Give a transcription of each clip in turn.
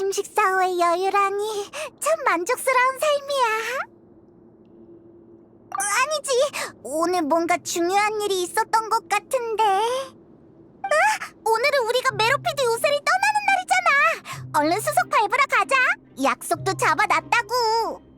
아침 식사 후의 여유라니 참 만족스러운 삶이야. 아니지, 오늘 뭔가 중요한 일이 있었던 것 같은데. 오늘은 우리가 메로피드 요새를 떠나는 날이잖아. 얼른 수속 밟으러 가자. 약속도 잡아놨다고.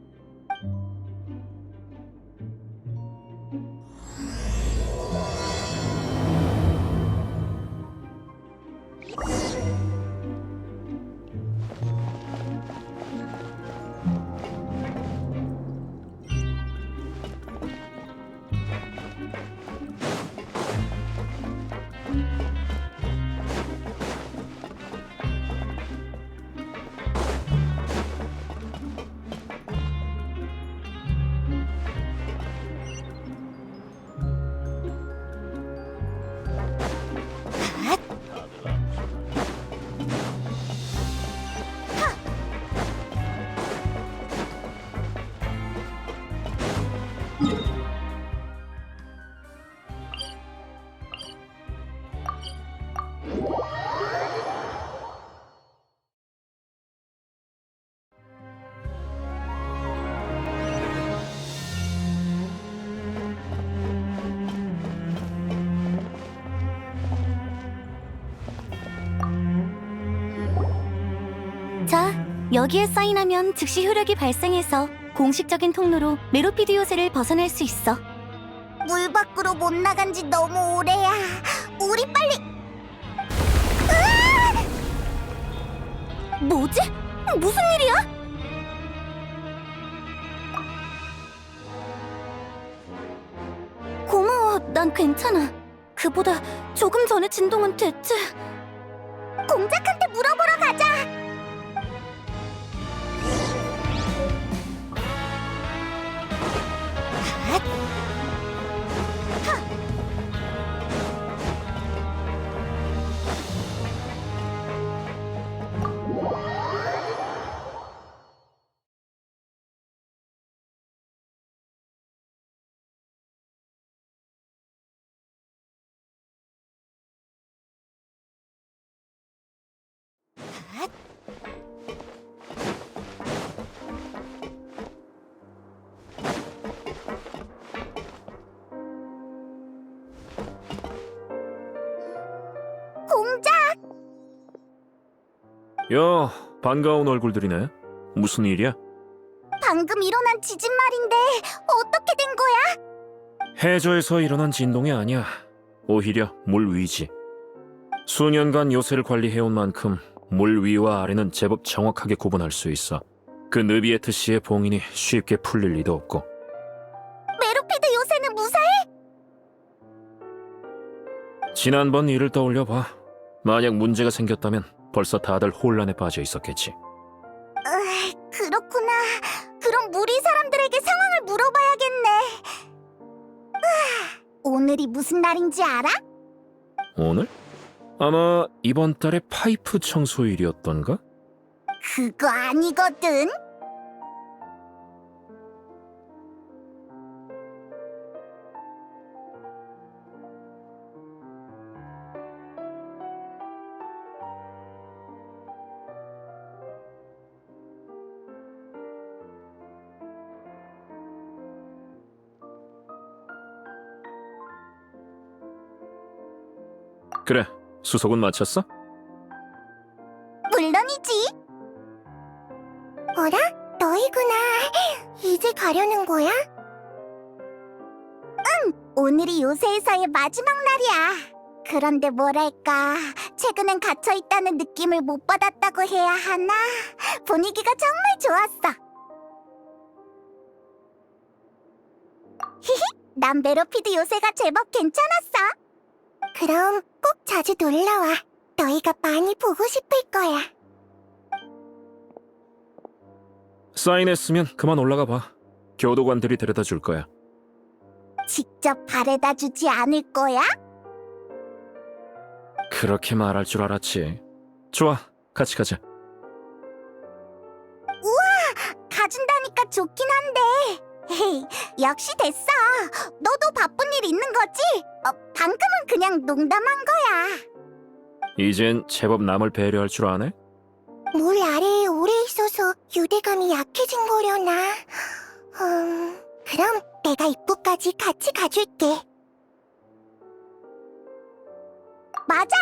자, 여기에 사인하면 즉시 효력이 발생해서 공식적인 통로로 메로피드 요새를 벗어날 수 있어. 물 밖으로 못 나간 지 너무 오래야. 우리 빨리. 뭐지? 무슨 일이야? 고마워, 난 괜찮아. 그보다 조금 전의 진동은 대체... 공작한테 물어보러 가자. 공작! 야, 반가운 얼굴들이네. 무슨 일이야? 방금 일어난 지진 말인데 어떻게 된 거야? 해저에서 일어난 진동이 아니야. 오히려 물 위지. 수년간 요새를 관리해온 만큼 물 위와 아래는 제법 정확하게 구분할 수 있어. 그 느비에트 씨의 봉인이 쉽게 풀릴 리도 없고. 메로피드 요새는 무사해? 지난번 일을 떠올려봐. 만약 문제가 생겼다면 벌써 다들 혼란에 빠져 있었겠지. 그렇구나. 그럼 무리 사람들에게 상황을 물어봐야겠네. 오늘이 무슨 날인지 알아? 오늘? 아마 이번 달에 파이프 청소일이었던가? 그거 아니거든. 그래, 수속은 마쳤어? 물론이지. 어라? 너희구나. 이제 가려는 거야? 응, 오늘이 요새에서의 마지막 날이야. 그런데 뭐랄까, 최근엔 갇혀있다는 느낌을 못 받았다고 해야 하나? 분위기가 정말 좋았어. 히히, 난 메로피드 요새가 제법 괜찮았어. 그럼 꼭 자주 놀러와. 너희가 많이 보고 싶을 거야. 사인했으면 그만 올라가 봐. 교도관들이 데려다 줄 거야. 직접 바래다 주지 않을 거야? 그렇게 말할 줄 알았지. 좋아, 같이 가자. 가준다니까 좋긴 한데. 헤이, 역시 됐어. 너도 바쁜 일 있는 거지? 방금은 그냥 농담한 거야. 이젠 제법 남을 배려할 줄 아네? 물 아래에 오래 있어서 유대감이 약해진 거려나? 그럼 내가 입구까지 같이 가줄게. 맞아!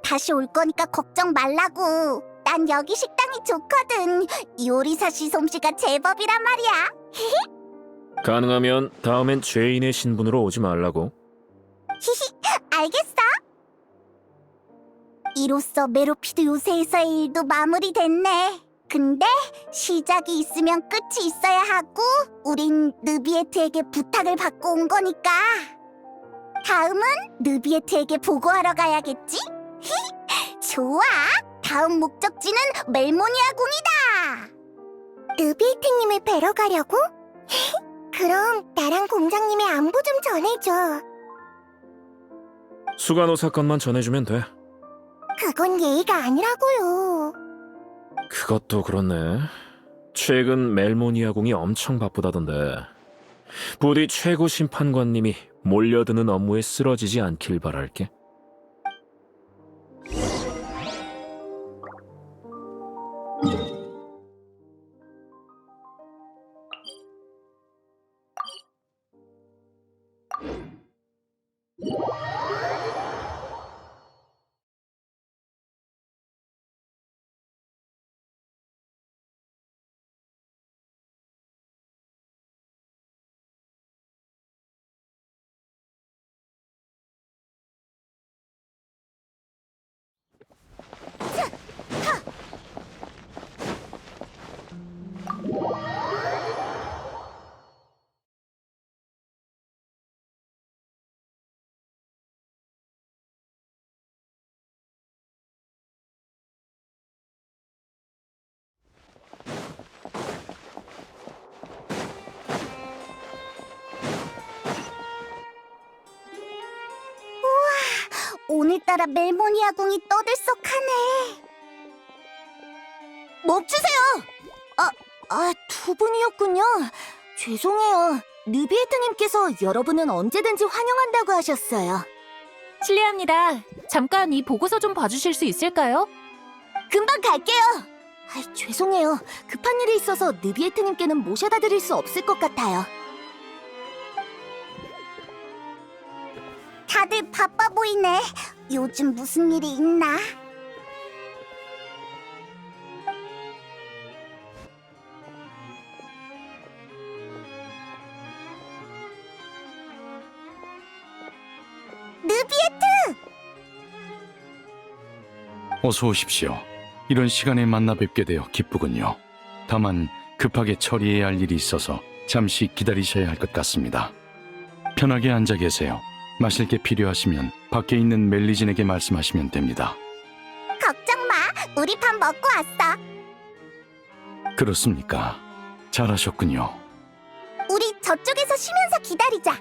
다시 올 거니까 걱정 말라고. 난 여기 식당이 좋거든. 요리사 씨 솜씨가 제법이란 말이야. 가능하면 다음엔 죄인의 신분으로 오지 말라고. 히히, 알겠어. 이로써 메로피드 요새에서의 일도 마무리됐네. 근데 시작이 있으면 끝이 있어야 하고 우린 느비에트에게 부탁을 받고 온 거니까 다음은 느비에트에게 보고하러 가야겠지? 좋아! 다음 목적지는 멜모니아 궁이다! 느비에트님을 뵈러 가려고? 그럼 나랑 공장님의 안부 좀 전해줘. 수간호 사건만 전해주면 돼. 그건 예의가 아니라고요. 그것도 그렇네. 최근 멜모니아 궁이 엄청 바쁘다던데. 부디 최고 심판관님이 몰려드는 업무에 쓰러지지 않길 바랄게. 오늘따라 멜모니아 궁이 떠들썩하네. 멈추세요! 두 분이었군요. 죄송해요. 느비에트님께서 여러분은 언제든지 환영한다고 하셨어요. 실례합니다. 잠깐 이 보고서 좀 봐주실 수 있을까요? 금방 갈게요. 죄송해요. 급한 일이 있어서 느비에트님께는 모셔다 드릴 수 없을 것 같아요. 다들 바빠 보이네. 요즘 무슨 일이 있나? 느비에트! 어서 오십시오. 이런 시간에 만나 뵙게 되어 기쁘군요. 다만 급하게 처리해야 할 일이 있어서 잠시 기다리셔야 할 것 같습니다. 편하게 앉아 계세요. 마실 게 필요하시면 밖에 있는 멜리진에게 말씀하시면 됩니다. 걱정 마. 우리 밥 먹고 왔어. 그렇습니까? 잘하셨군요. 우리 저쪽에서 쉬면서 기다리자.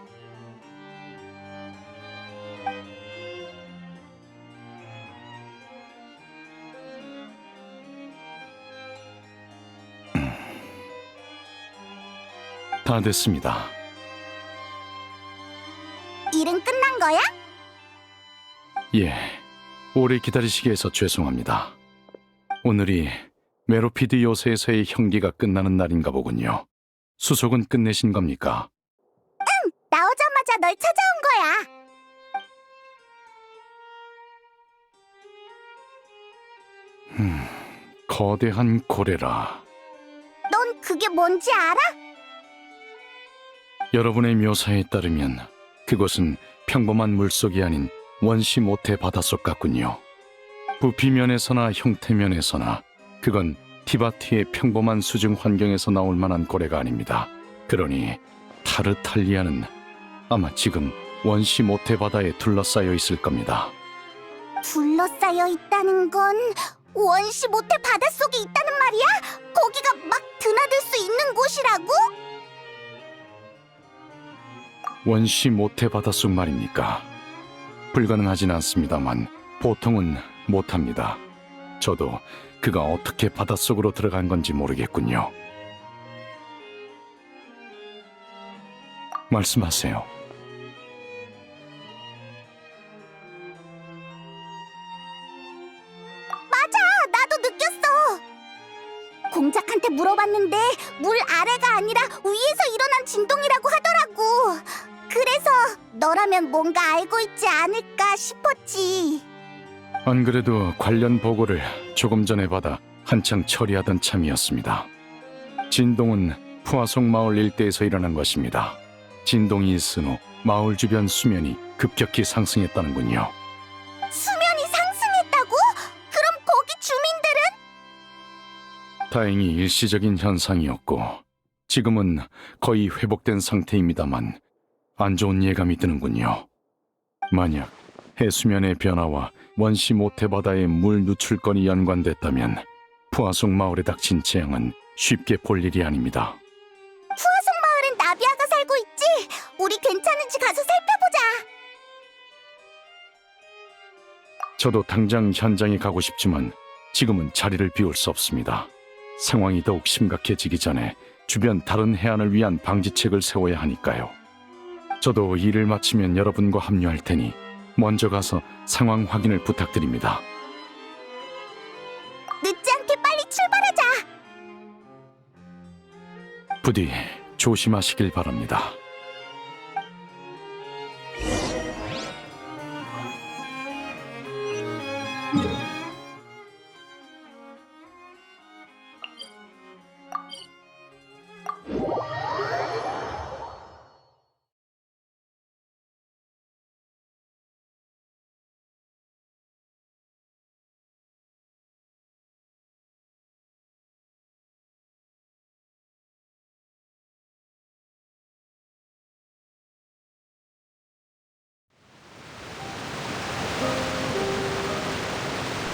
다 됐습니다. 일은 끝난 거야? 예, 오래 기다리시게 해서 죄송합니다. 오늘이 메로피드 요새에서의 형기가 끝나는 날인가 보군요. 수속은 끝내신 겁니까? 나오자마자 널 찾아온 거야. 거대한 고래라. 넌 그게 뭔지 알아? 여러분의 묘사에 따르면 그곳은 평범한 물속이 아닌 원시 모태 바닷속 같군요. 부피면에서나 형태면에서나 그건 티바티의 평범한 수중 환경에서 나올 만한 고래가 아닙니다. 그러니 타르탈리아는 아마 지금 원시 모태 바다에 둘러싸여 있을 겁니다. 둘러싸여 있다는 건 원시 모태 바닷속에 있다는 말이야? 거기가 막 드나들 수 있는 곳이라고? 원시 모태 바닷속 말입니까? 불가능하진 않습니다만 보통은 못합니다. 저도 그가 어떻게 바닷속으로 들어간 건지 모르겠군요. 말씀하세요. 맞아, 나도 느꼈어. 동작한테 물어봤는데 물 아래가 아니라 위에서 일어난 진동이라고 하더라고. 그래서 너라면 뭔가 알고 있지 않을까 싶었지. 안 그래도 관련 보고를 조금 전에 받아 한창 처리하던 참이었습니다. 진동은 푸아송 마을 일대에서 일어난 것입니다. 진동이 있은 후 마을 주변 수면이 급격히 상승했다는군요. 수면이 상승했다고? 그럼 거기 주민들은? 다행히 일시적인 현상이었고 지금은 거의 회복된 상태입니다만 안 좋은 예감이 드는군요. 만약 해수면의 변화와 원시 모태바다의 물 누출권이 연관됐다면 푸아송 마을에 닥친 재앙은 쉽게 볼 일이 아닙니다. 푸아송 마을엔 나비아가 살고 있지? 우리 괜찮은지 가서 살펴보자. 저도 당장 현장에 가고 싶지만 지금은 자리를 비울 수 없습니다. 상황이 더욱 심각해지기 전에 주변 다른 해안을 위한 방지책을 세워야 하니까요. 저도 일을 마치면 여러분과 합류할 테니 먼저 가서 상황 확인을 부탁드립니다. 늦지 않게 빨리 출발하자. 부디 조심하시길 바랍니다.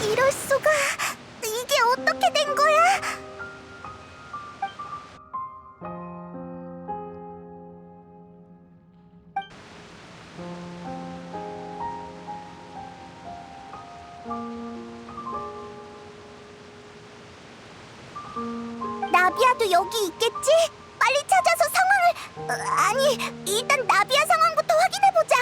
이럴 수가. 이게 어떻게 된 거야? 나비아도 여기 있겠지? 빨리 찾아서 상황을... 아니, 일단 나비아 상황부터 확인해보자.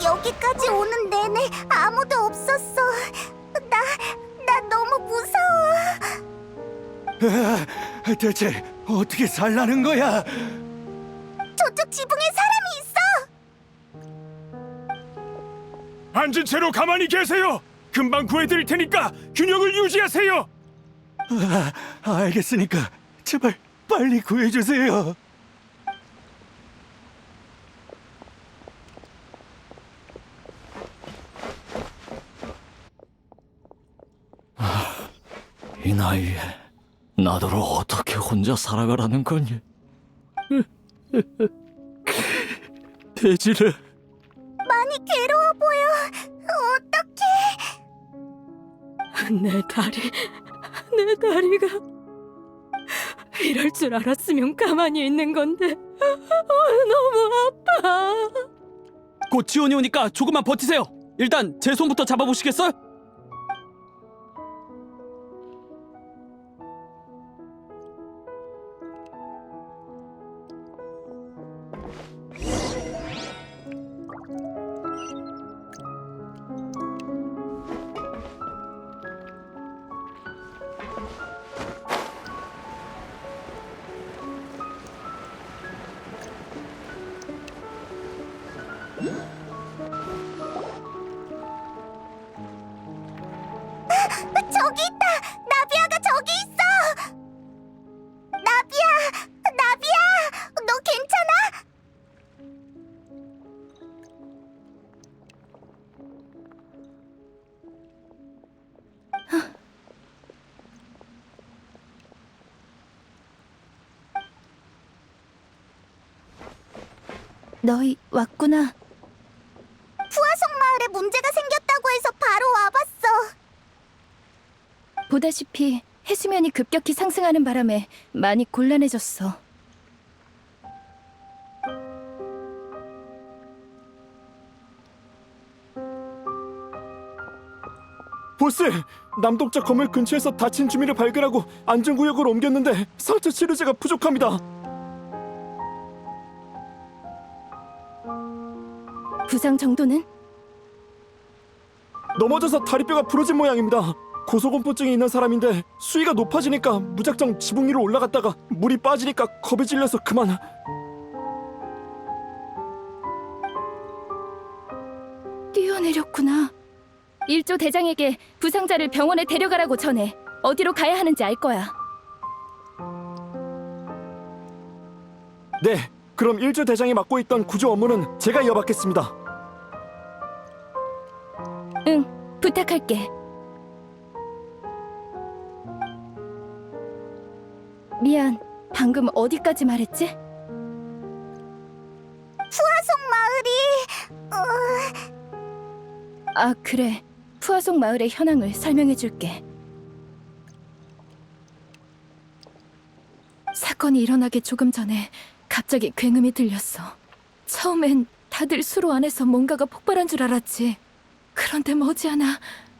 여기까지 오는 내내 아무도 없었어. 나 너무 무서워. 대체 어떻게 살라는 거야? 저쪽 지붕에 사람이 있어. 앉은 채로 가만히 계세요. 금방 구해드릴 테니까 균형을 유지하세요. 알겠으니까 제발 빨리 구해주세요. 이 나이에 나더러 어떻게 혼자 살아가라는 거니? 돼지를 많이 괴로워 보여. 어떡해. 내 다리가 이럴 줄 알았으면 가만히 있는 건데 너무 아파. 곧 지원이 오니까 조금만 버티세요. 일단 제 손부터 잡아보시겠어요? 저기 있다. 나비아가 저기 있어. 나비아, 너 괜찮아? 너희 왔구나. 푸아송 마을에 문제가 생겼다고 해서 바로 와봤어. 보다시피 해수면이 급격히 상승하는 바람에 많이 곤란해졌어. 보스! 남동쪽 건물 근처에서 다친 주민을 발견하고 안전구역으로 옮겼는데 상처 치료제가 부족합니다. 부상 정도는? 넘어져서 다리뼈가 부러진 모양입니다. 고소공포증이 있는 사람인데 수위가 높아지니까 무작정 지붕 위로 올라갔다가 물이 빠지니까 겁에 질려서 그만. 뛰어내렸구나. 일조 대장에게 부상자를 병원에 데려가라고 전해. 어디로 가야 하는지 알 거야. 네, 그럼 1조 대장이 맡고 있던 구조 업무는 제가 이어받겠습니다. 응, 부탁할게. 미안, 방금 어디까지 말했지? 푸아송 마을이 아, 그래. 푸아송 마을의 현황을 설명해줄게. 사건이 일어나기 조금 전에 갑자기 굉음이 들렸어. 처음엔 다들 수로 안에서 뭔가가 폭발한 줄 알았지. 그런데 머지않아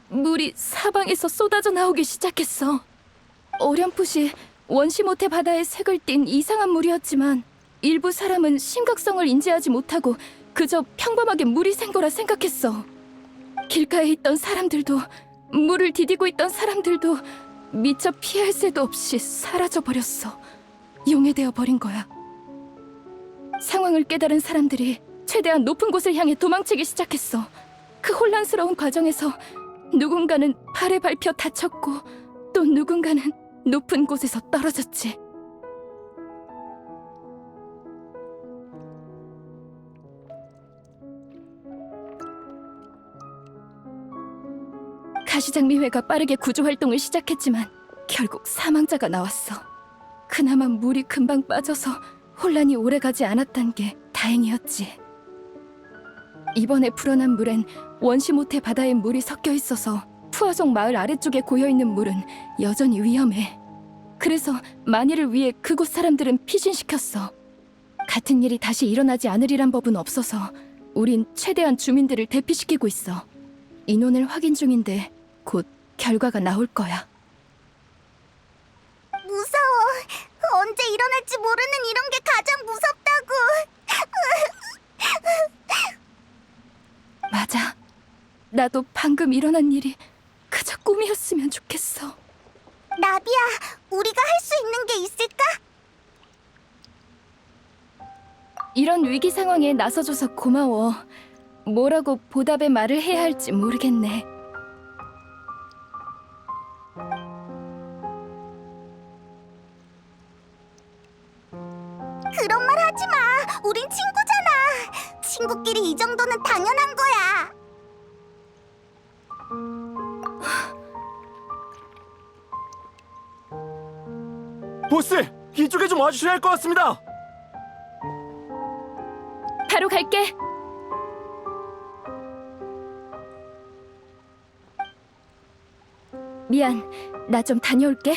물이 사방에서 쏟아져 나오기 시작했어. 어렴풋이 원시모태 바다에 색을 띤 이상한 물이었지만 일부 사람은 심각성을 인지하지 못하고 그저 평범하게 물이 샌 거라 생각했어. 길가에 있던 사람들도, 물을 디디고 있던 사람들도 미처 피할 새도 없이 사라져버렸어. 용해되어 버린 거야. 상황을 깨달은 사람들이 최대한 높은 곳을 향해 도망치기 시작했어. 그 혼란스러운 과정에서 누군가는 발에 밟혀 다쳤고 또 누군가는 높은 곳에서 떨어졌지. 가시장미회가 빠르게 구조활동을 시작했지만 결국 사망자가 나왔어. 그나마 물이 금방 빠져서 혼란이 오래가지 않았단 게 다행이었지. 이번에 불어난 물엔 원시모태 바다에 물이 섞여 있어서 푸아송 마을 아래쪽에 고여있는 물은 여전히 위험해. 그래서 만일을 위해 그곳 사람들은 피신시켰어. 같은 일이 다시 일어나지 않으리란 법은 없어서 우린 최대한 주민들을 대피시키고 있어. 인원을 확인 중인데 곧 결과가 나올 거야. 무서워. 언제 일어날지 모르는 이런 게 가장 무섭다고. 맞아. 나도 방금 일어난 일이 그저 꿈이었으면 좋겠어. 나비야, 우리가 할 수 있는 게 있을까? 이런 위기 상황에 나서줘서 고마워. 뭐라고 보답의 말을 해야 할지 모르겠네. 그런 말 하지 마. 우린 친구잖아. 친구끼리 이 정도는 당연한 거야. 보스! 이쪽에 좀 와주셔야 할 것 같습니다! 바로 갈게. 미안, 나 좀 다녀올게.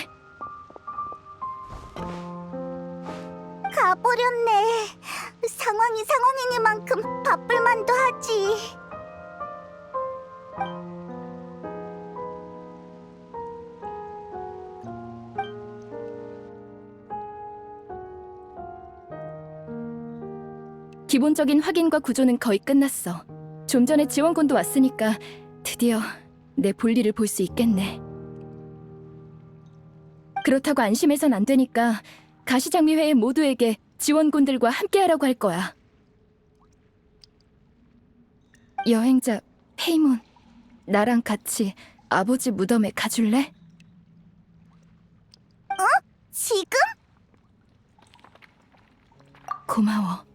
가버렸네. 상황이 상황이니만큼 바쁠 만도 하지. 기본적인 확인과 구조는 거의 끝났어. 좀 전에 지원군도 왔으니까 드디어 내 볼일을 볼 수 있겠네. 그렇다고 안심해선 안 되니까 가시장미회의 모두에게 지원군들과 함께하라고 할 거야. 여행자 페이몬, 나랑 같이 아버지 무덤에 가줄래? 지금? 고마워.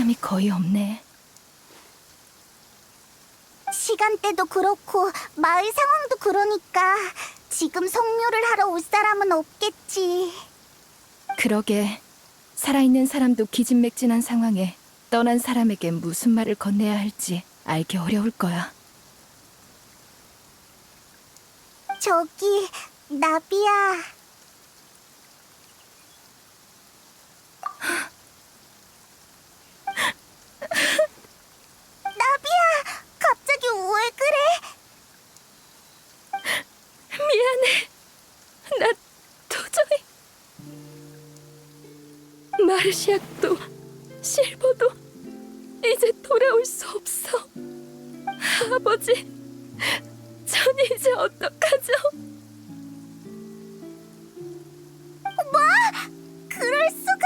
사람이 거의 없네. 시간대도 그렇고 마을 상황도 그러니까 지금 성묘를 하러 올 사람은 없겠지. 그러게, 살아있는 사람도 기진맥진한 상황에 떠난 사람에게 무슨 말을 건네야 할지 알기 어려울 거야. 저기, 나비야. 나비야, 갑자기 왜 그래? 미안해. 나 도저히... 마르시아도 실버도 이제 돌아올 수 없어. 아버지, 전 이제 어떡하죠? 그럴 수가.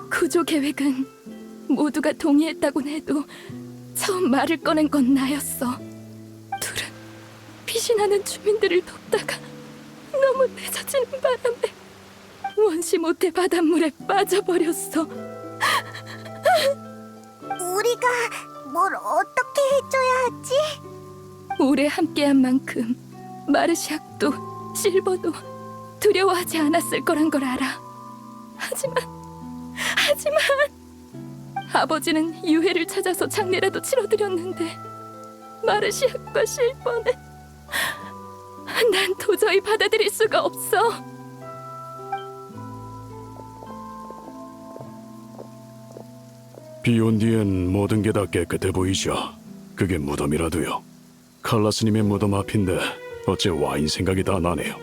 구조 계획은 모두가 동의했다곤 해도 처음 말을 꺼낸 건 나였어. 둘은 피신하는 주민들을 돕다가 너무 늦어지는 바람에 원시 모태 바닷물에 빠져버렸어. 우리가 뭘 어떻게 해줘야 하지? 오래 함께한 만큼 마르시악도 실버도 두려워하지 않았을 거란 걸 알아. 하지만 아버지는 유해를 찾아서 장례라도 치러드렸는데 마르시악과 실버는 난 도저히 받아들일 수가 없어. 비 온 뒤엔 모든 게 다 깨끗해 보이죠. 그게 무덤이라도요. 칼라스님의 무덤 앞인데 어째 와인 생각이 다 나네요.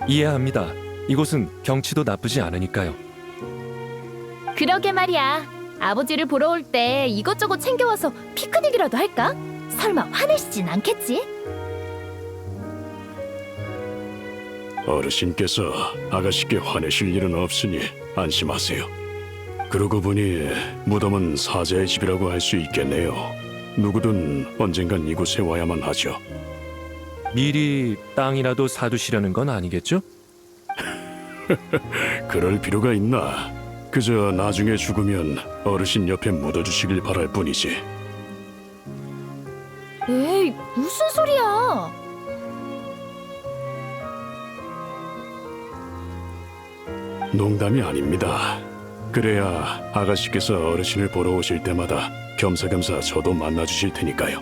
이해합니다. 이곳은 경치도 나쁘지 않으니까요. 그러게 말이야. 아버지를 보러 올 때 이것저것 챙겨와서 피크닉이라도 할까? 설마 화내시진 않겠지? 어르신께서 아가씨께 화내실 일은 없으니 안심하세요. 그러고 보니 무덤은 사자의 집이라고 할 수 있겠네요. 누구든 언젠간 이곳에 와야만 하죠. 미리 땅이라도 사두시려는 건 아니겠죠? 그럴 필요가 있나? 그저 나중에 죽으면 어르신 옆에 묻어주시길 바랄 뿐이지. 에이, 무슨 소리야? 농담이 아닙니다. 그래야 아가씨께서 어르신을 보러 오실 때마다 겸사겸사 저도 만나주실 테니까요.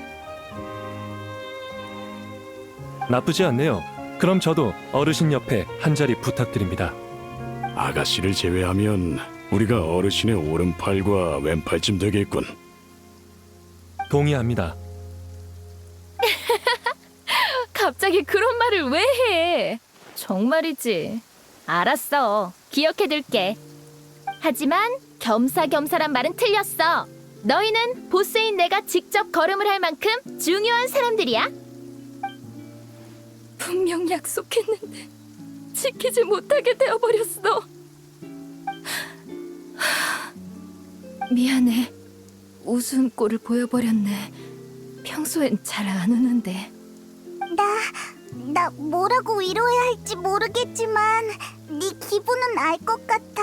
나쁘지 않네요. 그럼 저도 어르신 옆에 한 자리 부탁드립니다. 아가씨를 제외하면 우리가 어르신의 오른팔과 왼팔쯤 되겠군. 동의합니다. 갑자기 그런 말을 왜 해? 정말이지. 알았어. 기억해둘게. 하지만 겸사겸사란 말은 틀렸어. 너희는 보스인 내가 직접 걸음을 할 만큼 중요한 사람들이야. 분명 약속했는데 지키지 못하게 되어버렸어. 미안해. 우스운 꼴을 보여버렸네. 평소엔 잘 안 우는데. 나 뭐라고 위로해야 할지 모르겠지만 네 기분은 알 것 같아.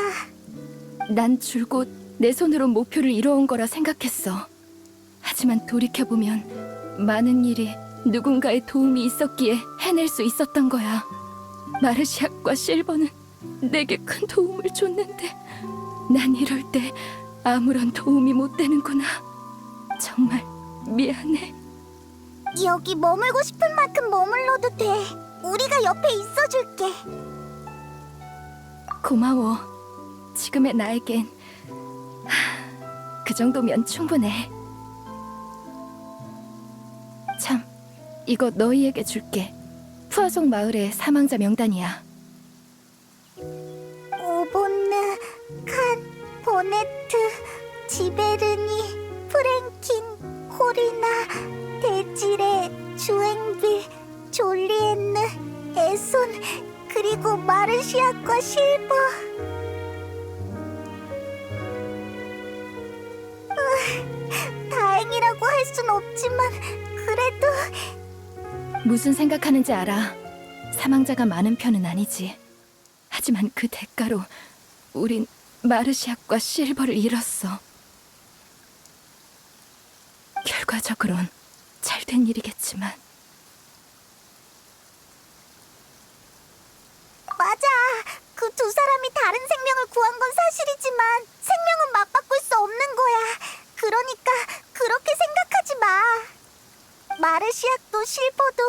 난 줄곧 내 손으로 목표를 이뤄온 거라 생각했어. 하지만 돌이켜보면 많은 일이 누군가의 도움이 있었기에 해낼 수 있었던 거야. 마르시악과 실버는 내게 큰 도움을 줬는데 난 이럴 때 아무런 도움이 못 되는구나. 정말 미안해. 여기 머물고 싶은 만큼 머물러도 돼. 우리가 옆에 있어줄게. 고마워. 지금의 나에겐 그 정도면 충분해. 참, 이거 너희에게 줄게. 푸아송 마을의 사망자 명단이야. 오본느, 칸, 보네트, 지베르니, 프랭킨, 코리나, 데지레, 주앵빌, 졸리엔느, 에손, 그리고 마르시아과 실버. 다행이라고 할 순 없지만 그래도 무슨 생각하는지 알아. 사망자가 많은 편은 아니지. 하지만 하지만 그 대가로 우린 마르시악과 실버를 잃었어. 결과적으론 잘된 일이겠지만. 맞아. 그 두 사람이 다른 생명을 구한 건 사실이지만 생명은 맞바꿀 수 없는 거야. 그러니까 그렇게 생각하지 마. 마르시아도 실버도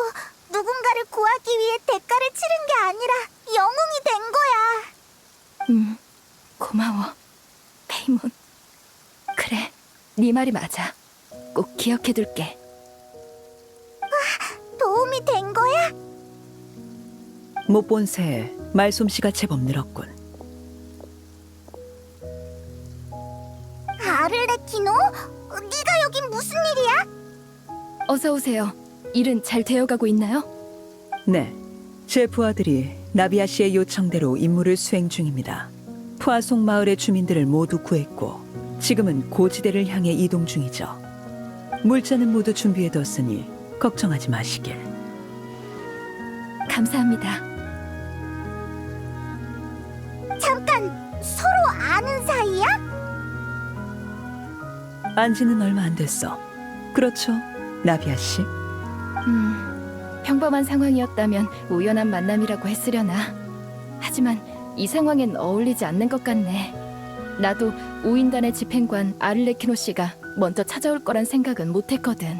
누군가를 구하기 위해 대가를 치른 게 아니라 영웅이 된 거야. 고마워, 페이몬. 그래, 네 말이 맞아. 꼭 기억해둘게. 도움이 된 거야? 못 본 새 말솜씨가 제법 늘었군. 아를레키노? 네가 여긴 무슨 일이야? 어서 오세요. 일은 잘 되어가고 있나요? 네, 제 부하들이 나비아 씨의 요청대로 임무를 수행 중입니다. 푸아송 마을의 주민들을 모두 구했고 지금은 고지대를 향해 이동 중이죠. 물자는 모두 준비해뒀으니 걱정하지 마시길. 감사합니다. 잠깐, 서로 아는 사이야? 안지는 얼마 안 됐어. 그렇죠, 나비아 씨? 평범한 상황이었다면 우연한 만남이라고 했으려나. 하지만 이 상황엔 어울리지 않는 것 같네. 나도 우인단의 집행관 아를레키노 씨가 먼저 찾아올 거란 생각은 못했거든.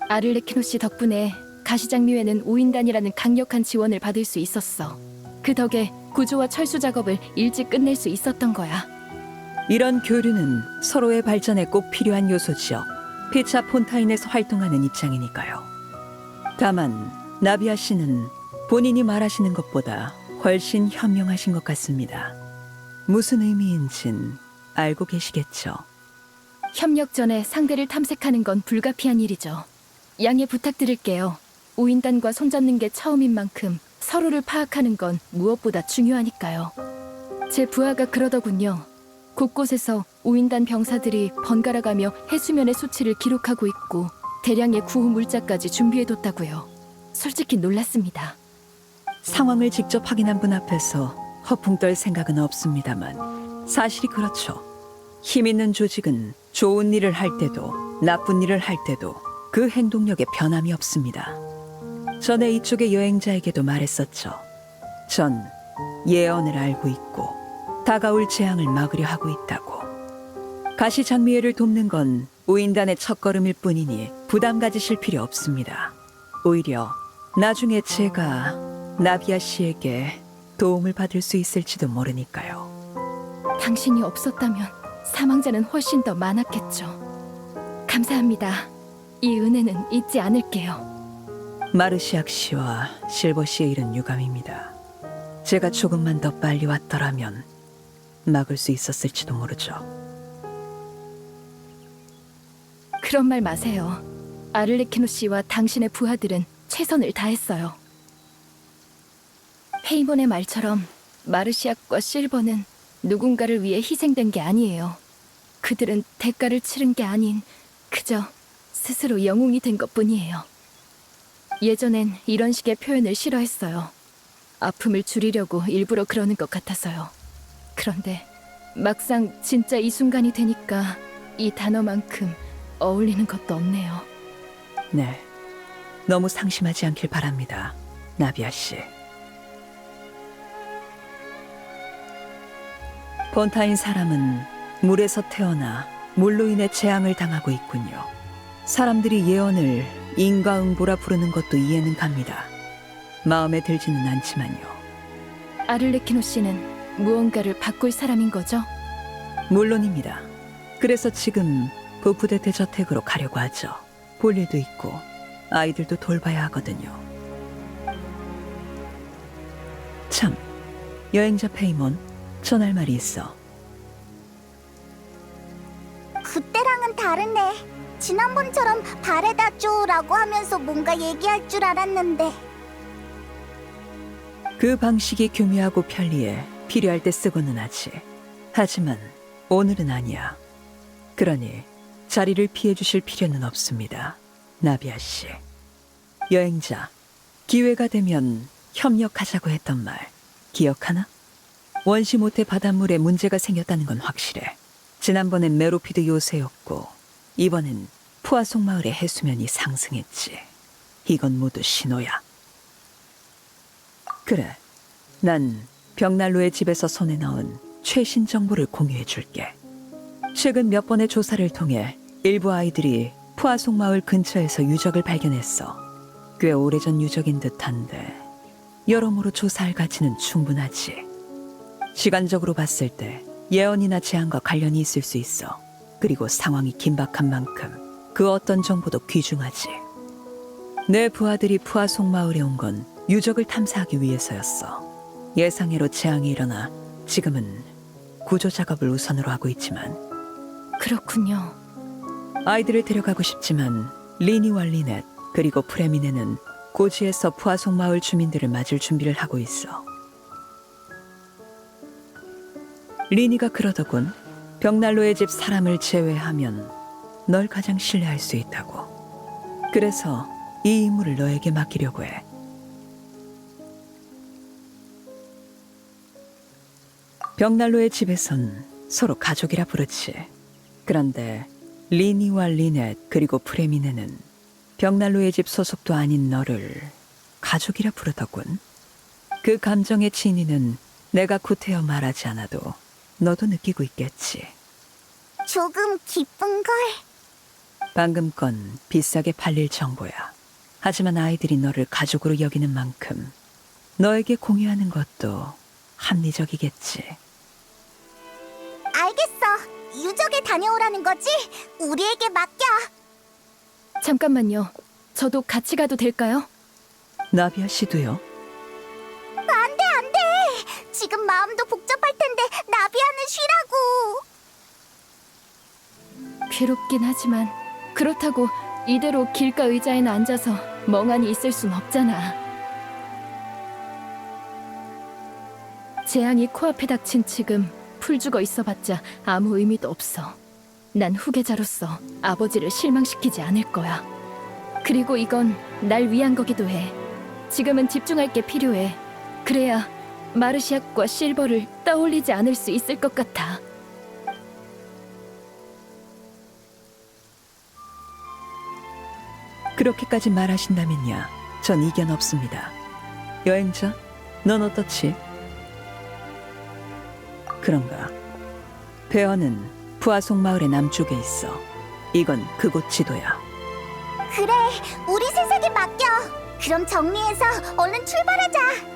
아를레키노 씨 덕분에 가시장미회는 우인단이라는 강력한 지원을 받을 수 있었어. 그 덕에 구조와 철수 작업을 일찍 끝낼 수 있었던 거야. 이런 교류는 서로의 발전에 꼭 필요한 요소지요. 피차 폰타인에서 활동하는 입장이니까요. 다만 나비아 씨는 본인이 말하시는 것보다 훨씬 현명하신 것 같습니다. 무슨 의미인진 알고 계시겠죠? 협력 전에 상대를 탐색하는 건 불가피한 일이죠. 양해 부탁드릴게요. 우인단과 손잡는 게 처음인 만큼 서로를 파악하는 건 무엇보다 중요하니까요. 제 부하가 그러더군요. 곳곳에서 우인단 병사들이 번갈아가며 해수면의 수치를 기록하고 있고 대량의 구호 물자까지 준비해뒀다고요. 솔직히 놀랐습니다. 상황을 직접 확인한 분 앞에서 허풍 떨 생각은 없습니다만 사실이 그렇죠. 힘 있는 조직은 좋은 일을 할 때도 나쁜 일을 할 때도 그 행동력에 변함이 없습니다. 전에 이쪽의 여행자에게도 말했었죠. 전 예언을 알고 있고 다가올 재앙을 막으려 하고 있다고. 가시장미회를 돕는 건 우인단의 첫걸음일 뿐이니 부담 가지실 필요 없습니다. 오히려 나중에 제가 나비아 씨에게 도움을 받을 수 있을지도 모르니까요. 당신이 없었다면 사망자는 훨씬 더 많았겠죠. 감사합니다. 이 은혜는 잊지 않을게요. 마르시악 씨와 실버 씨의 일은 유감입니다. 제가 조금만 더 빨리 왔더라면 막을 수 있었을지도 모르죠. 그런 말 마세요. 아를레키노 씨와 당신의 부하들은 최선을 다했어요. 페이몬의 말처럼 마르시악과 실버는 누군가를 위해 희생된 게 아니에요. 그들은 대가를 치른 게 아닌 그저 스스로 영웅이 된 것뿐이에요. 예전엔 이런 식의 표현을 싫어했어요. 아픔을 줄이려고 일부러 그러는 것 같아서요. 그런데 막상 진짜 이 순간이 되니까 이 단어만큼 어울리는 것도 없네요. 네, 너무 상심하지 않길 바랍니다, 나비아 씨. 폰타인 사람은 물에서 태어나 물로 인해 재앙을 당하고 있군요. 사람들이 예언을 인과응보라 부르는 것도 이해는 갑니다. 마음에 들지는 않지만요. 아를레키노 씨는 무언가를 바꿀 사람인 거죠? 물론입니다. 그래서 지금 부부대 대저택으로 가려고 하죠. 볼 일도 있고 아이들도 돌봐야 하거든요. 참, 여행자 페이몬, 전할 말이 있어. 그때랑은 다르네. 지난번처럼 바래다줘라고 하면서 뭔가 얘기할 줄 알았는데. 그 방식이 교묘하고 편리해 필요할 때 쓰고는 하지. 하지만 오늘은 아니야. 그러니 자리를 피해 주실 필요는 없습니다, 나비아 씨. 여행자, 기회가 되면 협력하자고 했던 말 기억하나? 원시 모태 바닷물에 문제가 생겼다는 건 확실해. 지난번엔 메로피드 요새였고 이번엔 푸아송 마을의 해수면이 상승했지. 이건 모두 신호야. 그래, 난 벽난로의 집에서 손에 넣은 최신 정보를 공유해 줄게. 최근 몇 번의 조사를 통해 일부 아이들이 푸아송 마을 근처에서 유적을 발견했어. 꽤 오래전 유적인 듯한데 여러모로 조사할 가치는 충분하지. 시간적으로 봤을 때 예언이나 재앙과 관련이 있을 수 있어. 그리고 상황이 긴박한 만큼 그 어떤 정보도 귀중하지. 내 부하들이 푸아송 마을에 온 건 유적을 탐사하기 위해서였어. 예상외로 재앙이 일어나 지금은 구조 작업을 우선으로 하고 있지만 그렇군요. 아이들을 데려가고 싶지만 리니와 리넷 그리고 프레미네는 고지에서 푸아송 마을 주민들을 맞을 준비를 하고 있어. 리니가 그러더군. 벽난로의 집 사람을 제외하면 널 가장 신뢰할 수 있다고. 그래서 이 임무를 너에게 맡기려고 해. 벽난로의 집에선 서로 가족이라 부르지. 그런데 리니와 리넷 그리고 프레미네는 벽난로의 집 소속도 아닌 너를 가족이라 부르더군. 그 감정의 진위는 내가 구태여 말하지 않아도 너도 느끼고 있겠지. 조금 기쁜걸. 방금 건 비싸게 팔릴 정보야. 하지만 아이들이 너를 가족으로 여기는 만큼 너에게 공유하는 것도 합리적이겠지. 알겠어. 유적에 다녀오라는 거지? 우리에게 맡겨. 잠깐만요. 저도 같이 가도 될까요? 나비아 씨도요? 안 돼. 지금 마음도 복잡할 텐데 나비아는 쉬라고. 괴롭긴 하지만 그렇다고 이대로 길가 의자에는 앉아서 멍하니 있을 순 없잖아. 재앙이 코앞에 닥친 지금 풀 죽어 있어봤자 아무 의미도 없어. 난 후계자로서 아버지를 실망시키지 않을 거야. 그리고 이건 날 위한 거기도 해. 지금은 집중할 게 필요해. 그래야 마르시악과 실버를 떠올리지 않을 수 있을 것 같아. 그렇게까지 말하신다면야 전 이견 없습니다. 여행자, 넌 어떻지? 그런가? 베어는 푸아송 마을의 남쪽에 있어. 이건 그곳 지도야. 그래, 우리 셋에게 맡겨. 그럼 정리해서 얼른 출발하자.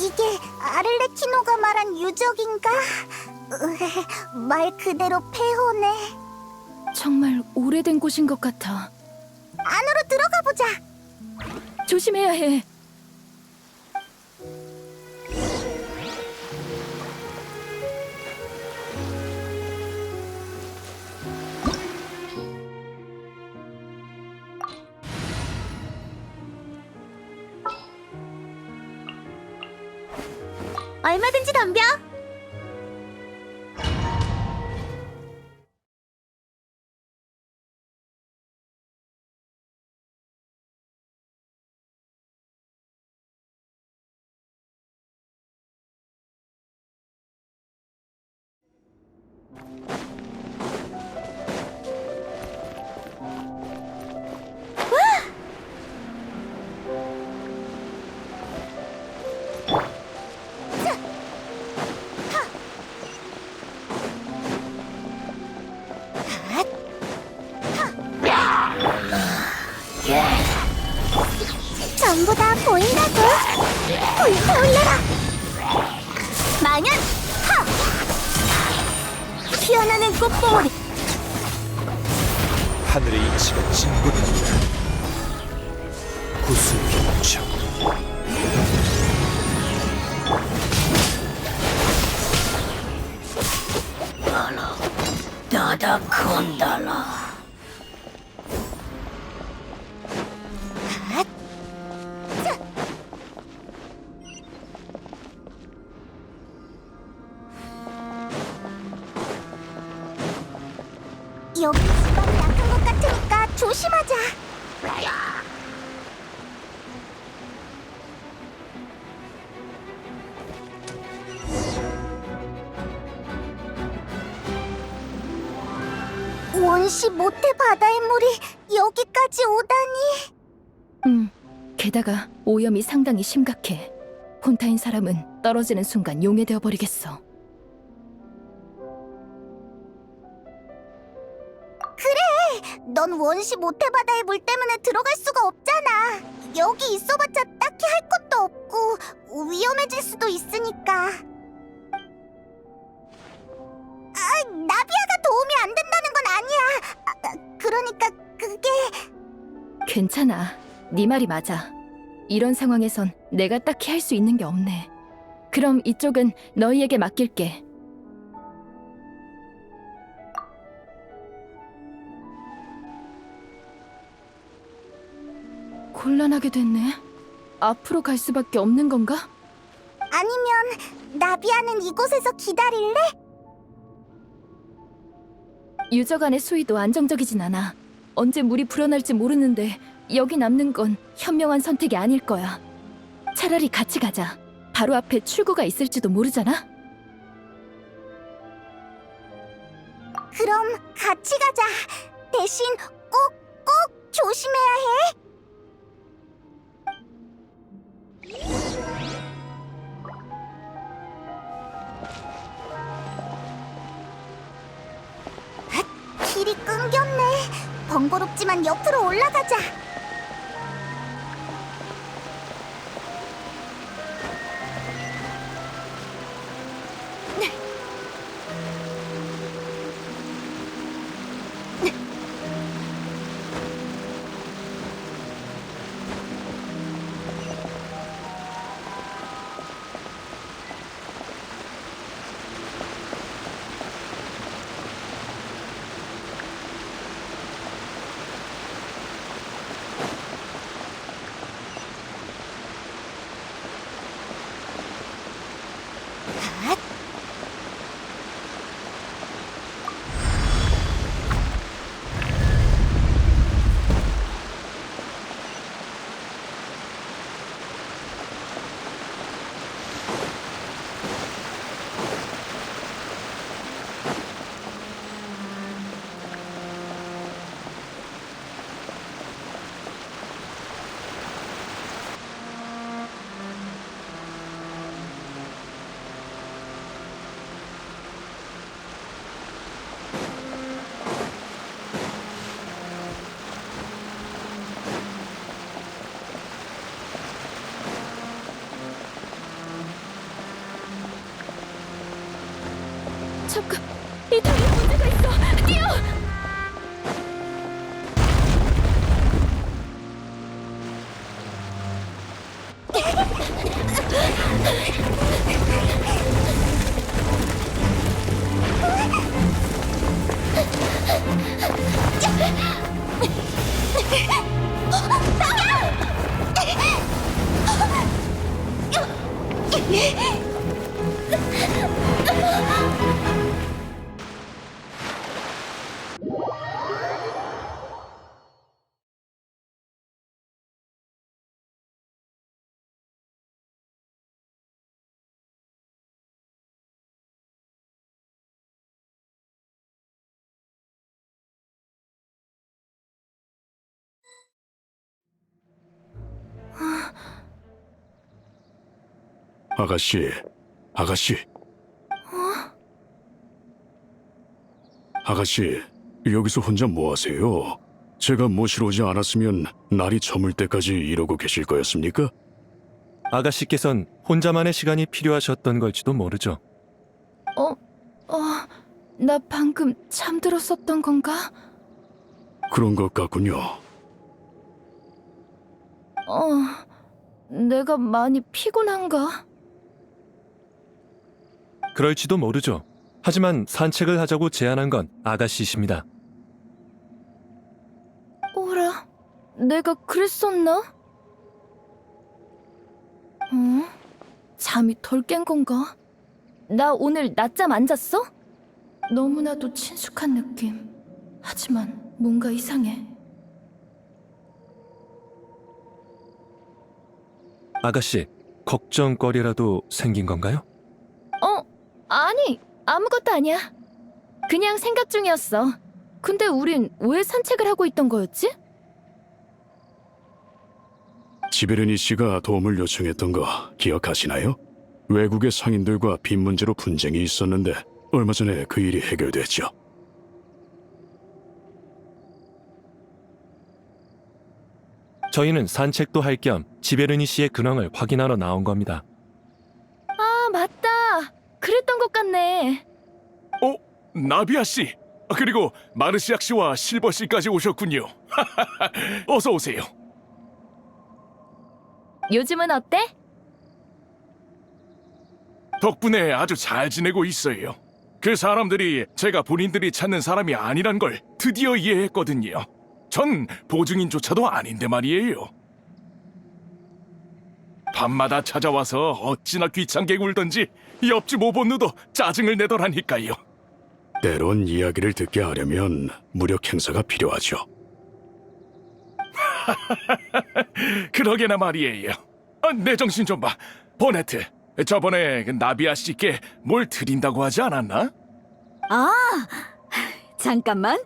이게 아를레키노가 말한 유적인가? 말 그대로 폐허네. 정말 오래된 곳인 것 같아. 안으로 들어가 보자. 조심해야 해. 얼마든지 덤벼. 전부 다 보인다고. 불타올라라. 망연. 하. 피어나는 꽃봉오리. 하늘의 이치가 진군한다. 구슬병청. 나다 건달라. 여기 지방이 약한 것 같으니까 조심하자. 원시 모태 바다의 물이 여기까지 오다니. 게다가 오염이 상당히 심각해. 폰타인 사람은 떨어지는 순간 용해되어 버리겠어. 넌 원시 모태 바다의 물 때문에 들어갈 수가 없잖아. 여기 있어봤자 딱히 할 것도 없고 위험해질 수도 있으니까. 나비아가 도움이 안 된다는 건 아니야. 그러니까 그게... 괜찮아. 네 말이 맞아. 이런 상황에선 내가 딱히 할 수 있는 게 없네. 그럼 이쪽은 너희에게 맡길게. 곤란하게 됐네. 앞으로 갈 수밖에 없는 건가? 아니면 나비아는 이곳에서 기다릴래? 유저 간의 수위도 안정적이진 않아. 언제 물이 불어날지 모르는데 여기 남는 건 현명한 선택이 아닐 거야. 차라리 같이 가자. 바로 앞에 출구가 있을지도 모르잖아? 그럼 같이 가자. 대신 꼭 조심해야 해. 길이 끊겼네. 번거롭지만 옆으로 올라가자. 잠깐, 이 다리에 문제가 있어. 뛰어! 아가씨, 아가씨. 아가씨, 여기서 혼자 뭐 하세요? 제가 모시러 오지 않았으면 날이 저물 때까지 이러고 계실 거였습니까? 아가씨께선 혼자만의 시간이 필요하셨던 걸지도 모르죠. 나 방금 잠들었었던 건가? 그런 것 같군요. 내가 많이 피곤한가? 그럴지도 모르죠. 하지만 산책을 하자고 제안한 건 아가씨이십니다. 오라, 내가 그랬었나? 잠이 덜 깬 건가? 나 오늘 낮잠 안 잤어? 너무나도 친숙한 느낌. 하지만 뭔가 이상해. 아가씨, 걱정거리라도 생긴 건가요? 아니, 아무것도 아니야. 그냥 생각 중이었어. 근데 우린 왜 산책을 하고 있던 거였지? 지베르니 씨가 도움을 요청했던 거 기억하시나요? 외국의 상인들과 빚 문제로 분쟁이 있었는데 얼마 전에 그 일이 해결됐죠. 저희는 산책도 할 겸 지베르니 씨의 근황을 확인하러 나온 겁니다. 아, 맞다. 그랬던 것 같네. 나비아 씨, 그리고 마르시악 씨와 실버 씨까지 오셨군요. 어서 오세요. 요즘은 어때? 덕분에 아주 잘 지내고 있어요. 그 사람들이 제가 본인들이 찾는 사람이 아니란 걸 드디어 이해했거든요. 전 보증인조차도 아닌데 말이에요. 밤마다 찾아와서 어찌나 귀찮게 굴던지 옆집 오본누도 짜증을 내더라니까요. 때론 이야기를 듣게 하려면 무력 행사가 필요하죠. 그러게나 말이에요. 내 정신 좀 봐. 보네트, 저번에 그 나비아 씨께 뭘 드린다고 하지 않았나? 아, 잠깐만.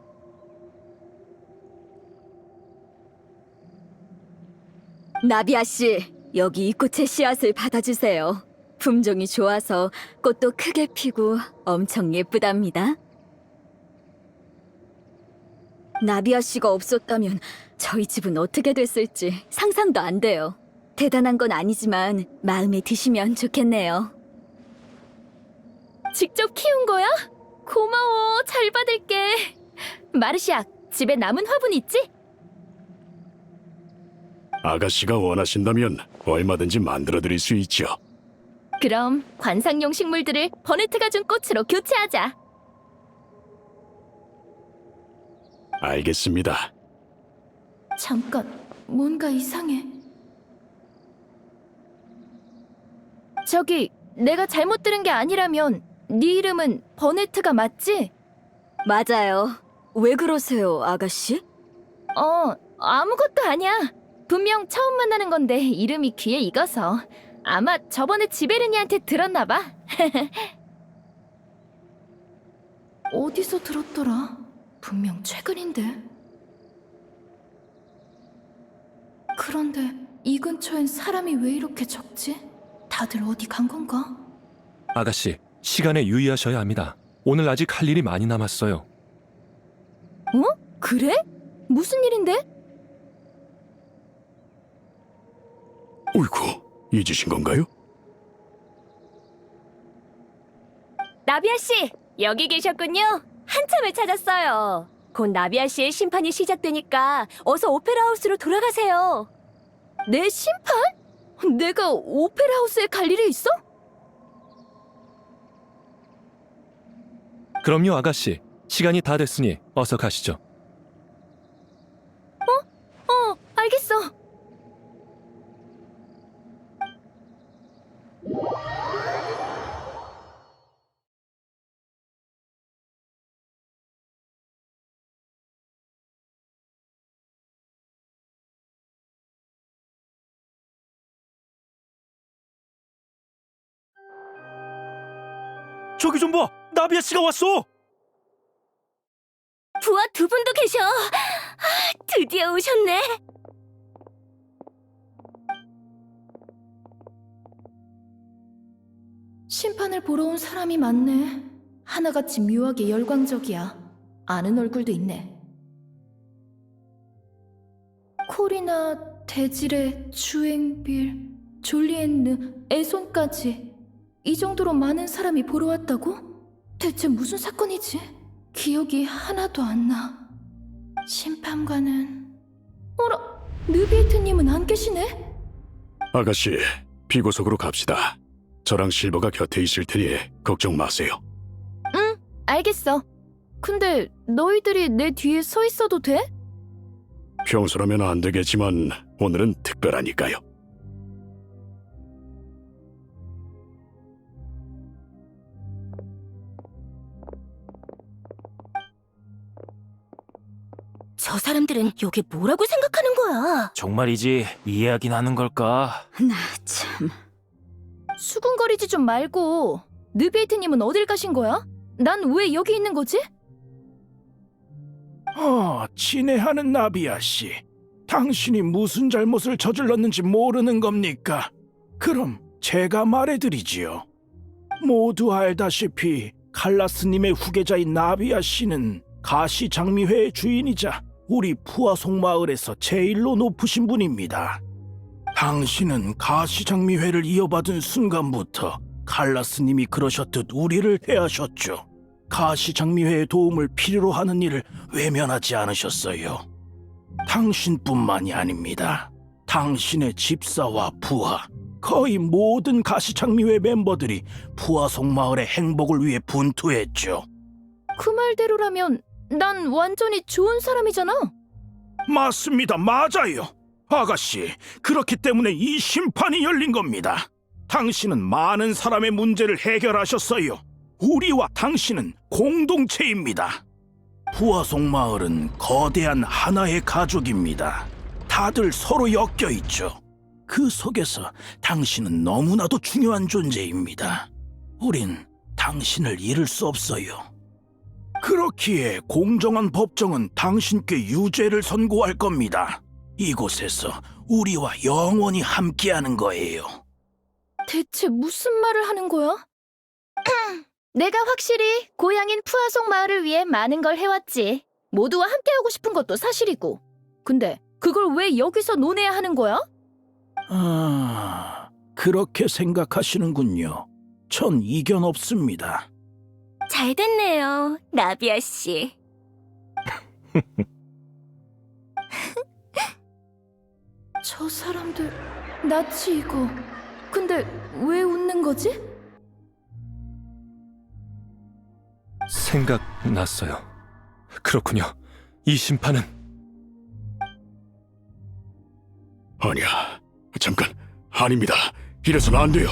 나비아 씨, 여기 이 꽃의 씨앗을 받아주세요. 품종이 좋아서 꽃도 크게 피고 엄청 예쁘답니다. 나비아 씨가 없었다면 저희 집은 어떻게 됐을지 상상도 안 돼요. 대단한 건 아니지만 마음에 드시면 좋겠네요. 직접 키운 거야? 고마워. 잘 받을게. 마르시악, 집에 남은 화분 있지? 아가씨가 원하신다면 얼마든지 만들어드릴 수 있죠. 그럼 관상용 식물들을 버네트가 준 꽃으로 교체하자. 알겠습니다. 잠깐, 뭔가 이상해. 저기, 내가 잘못 들은 게 아니라면 네 이름은 버네트가 맞지? 맞아요. 왜 그러세요, 아가씨? 아무것도 아니야. 분명 처음 만나는 건데 이름이 귀에 익어서. 아마 저번에 지베르니한테 들었나 봐. 어디서 들었더라? 분명 최근인데. 그런데 이 근처엔 사람이 왜 이렇게 적지? 다들 어디 간 건가? 아가씨, 시간에 유의하셔야 합니다. 오늘 아직 할 일이 많이 남았어요. 그래? 무슨 일인데? 어이구, 잊으신 건가요? 나비아 씨, 여기 계셨군요. 한참을 찾았어요. 곧 나비아 씨의 심판이 시작되니까 어서 오페라 하우스로 돌아가세요. 내 심판? 내가 오페라 하우스에 갈 일이 있어? 그럼요, 아가씨. 시간이 다 됐으니 어서 가시죠. 알겠어. 저기 좀 봐! 나비아 씨가 왔어! 부하 두 분도 계셔. 드디어 오셨네. 심판을 보러 온 사람이 많네. 하나같이 묘하게 열광적이야. 아는 얼굴도 있네. 콜이나 데질레, 주앵빌, 졸리엔느, 에손까지 이 정도로 많은 사람이 보러 왔다고? 대체 무슨 사건이지? 기억이 하나도 안 나. 심판관은... 어라, 느비에트님은 안 계시네? 아가씨, 비고석으로 갑시다. 저랑 실버가 곁에 있을 테니 걱정 마세요. 응, 알겠어. 근데 너희들이 내 뒤에 서 있어도 돼? 평소라면 안 되겠지만 오늘은 특별하니까요. 저 사람들은 여기 뭐라고 생각하는 거야? 정말이지 이해하긴 하는 걸까? 나 참... 수군거리지 좀 말고. 느비에트님은 어딜 가신 거야? 난 왜 여기 있는 거지? 친애하는 나비아 씨. 당신이 무슨 잘못을 저질렀는지 모르는 겁니까? 그럼 제가 말해드리지요. 모두 알다시피 칼라스님의 후계자인 나비아 씨는 가시장미회의 주인이자 우리 푸아송 마을에서 제일로 높으신 분입니다. 당신은 가시장미회를 이어받은 순간부터 칼라스님이 그러셨듯 우리를 해하셨죠. 가시장미회의 도움을 필요로 하는 일을 외면하지 않으셨어요. 당신뿐만이 아닙니다. 당신의 집사와 부하, 거의 모든 가시장미회 멤버들이 푸아송 마을의 행복을 위해 분투했죠. 그 말대로라면 난 완전히 좋은 사람이잖아. 맞습니다. 맞아요. 아가씨, 그렇기 때문에 이 심판이 열린 겁니다. 당신은 많은 사람의 문제를 해결하셨어요. 우리와 당신은 공동체입니다. 푸아송 마을은 거대한 하나의 가족입니다. 다들 서로 엮여 있죠. 그 속에서 당신은 너무나도 중요한 존재입니다. 우린 당신을 잃을 수 없어요. 그렇기에 공정한 법정은 당신께 유죄를 선고할 겁니다. 이곳에서 우리와 영원히 함께하는 거예요. 대체 무슨 말을 하는 거야? 내가 확실히 고향인 푸아송 마을을 위해 많은 걸 해왔지. 모두와 함께하고 싶은 것도 사실이고. 근데 그걸 왜 여기서 논해야 하는 거야? 그렇게 생각하시는군요. 전 이견 없습니다. 잘 됐네요, 나비아 씨. 저 사람들 낯이 이거. 근데 왜 웃는 거지? 생각났어요. 그렇군요. 이 심판은 아니야, 잠깐, 아닙니다. 이래서는 안 돼요.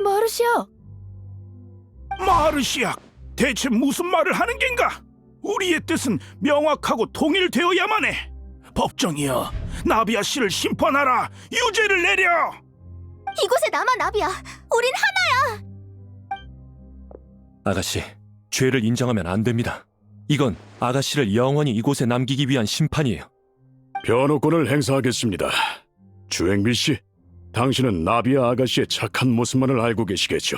마르시아! 마르시악, 대체 무슨 말을 하는 겐가? 우리의 뜻은 명확하고 통일되어야만 해. 법정이여, 나비아 씨를 심판하라. 유죄를 내려. 이곳에 남아, 나비아. 우린 하나야. 아가씨, 죄를 인정하면 안 됩니다. 이건 아가씨를 영원히 이곳에 남기기 위한 심판이에요. 변호권을 행사하겠습니다. 주앵빌 씨, 당신은 나비아 아가씨의 착한 모습만을 알고 계시겠죠.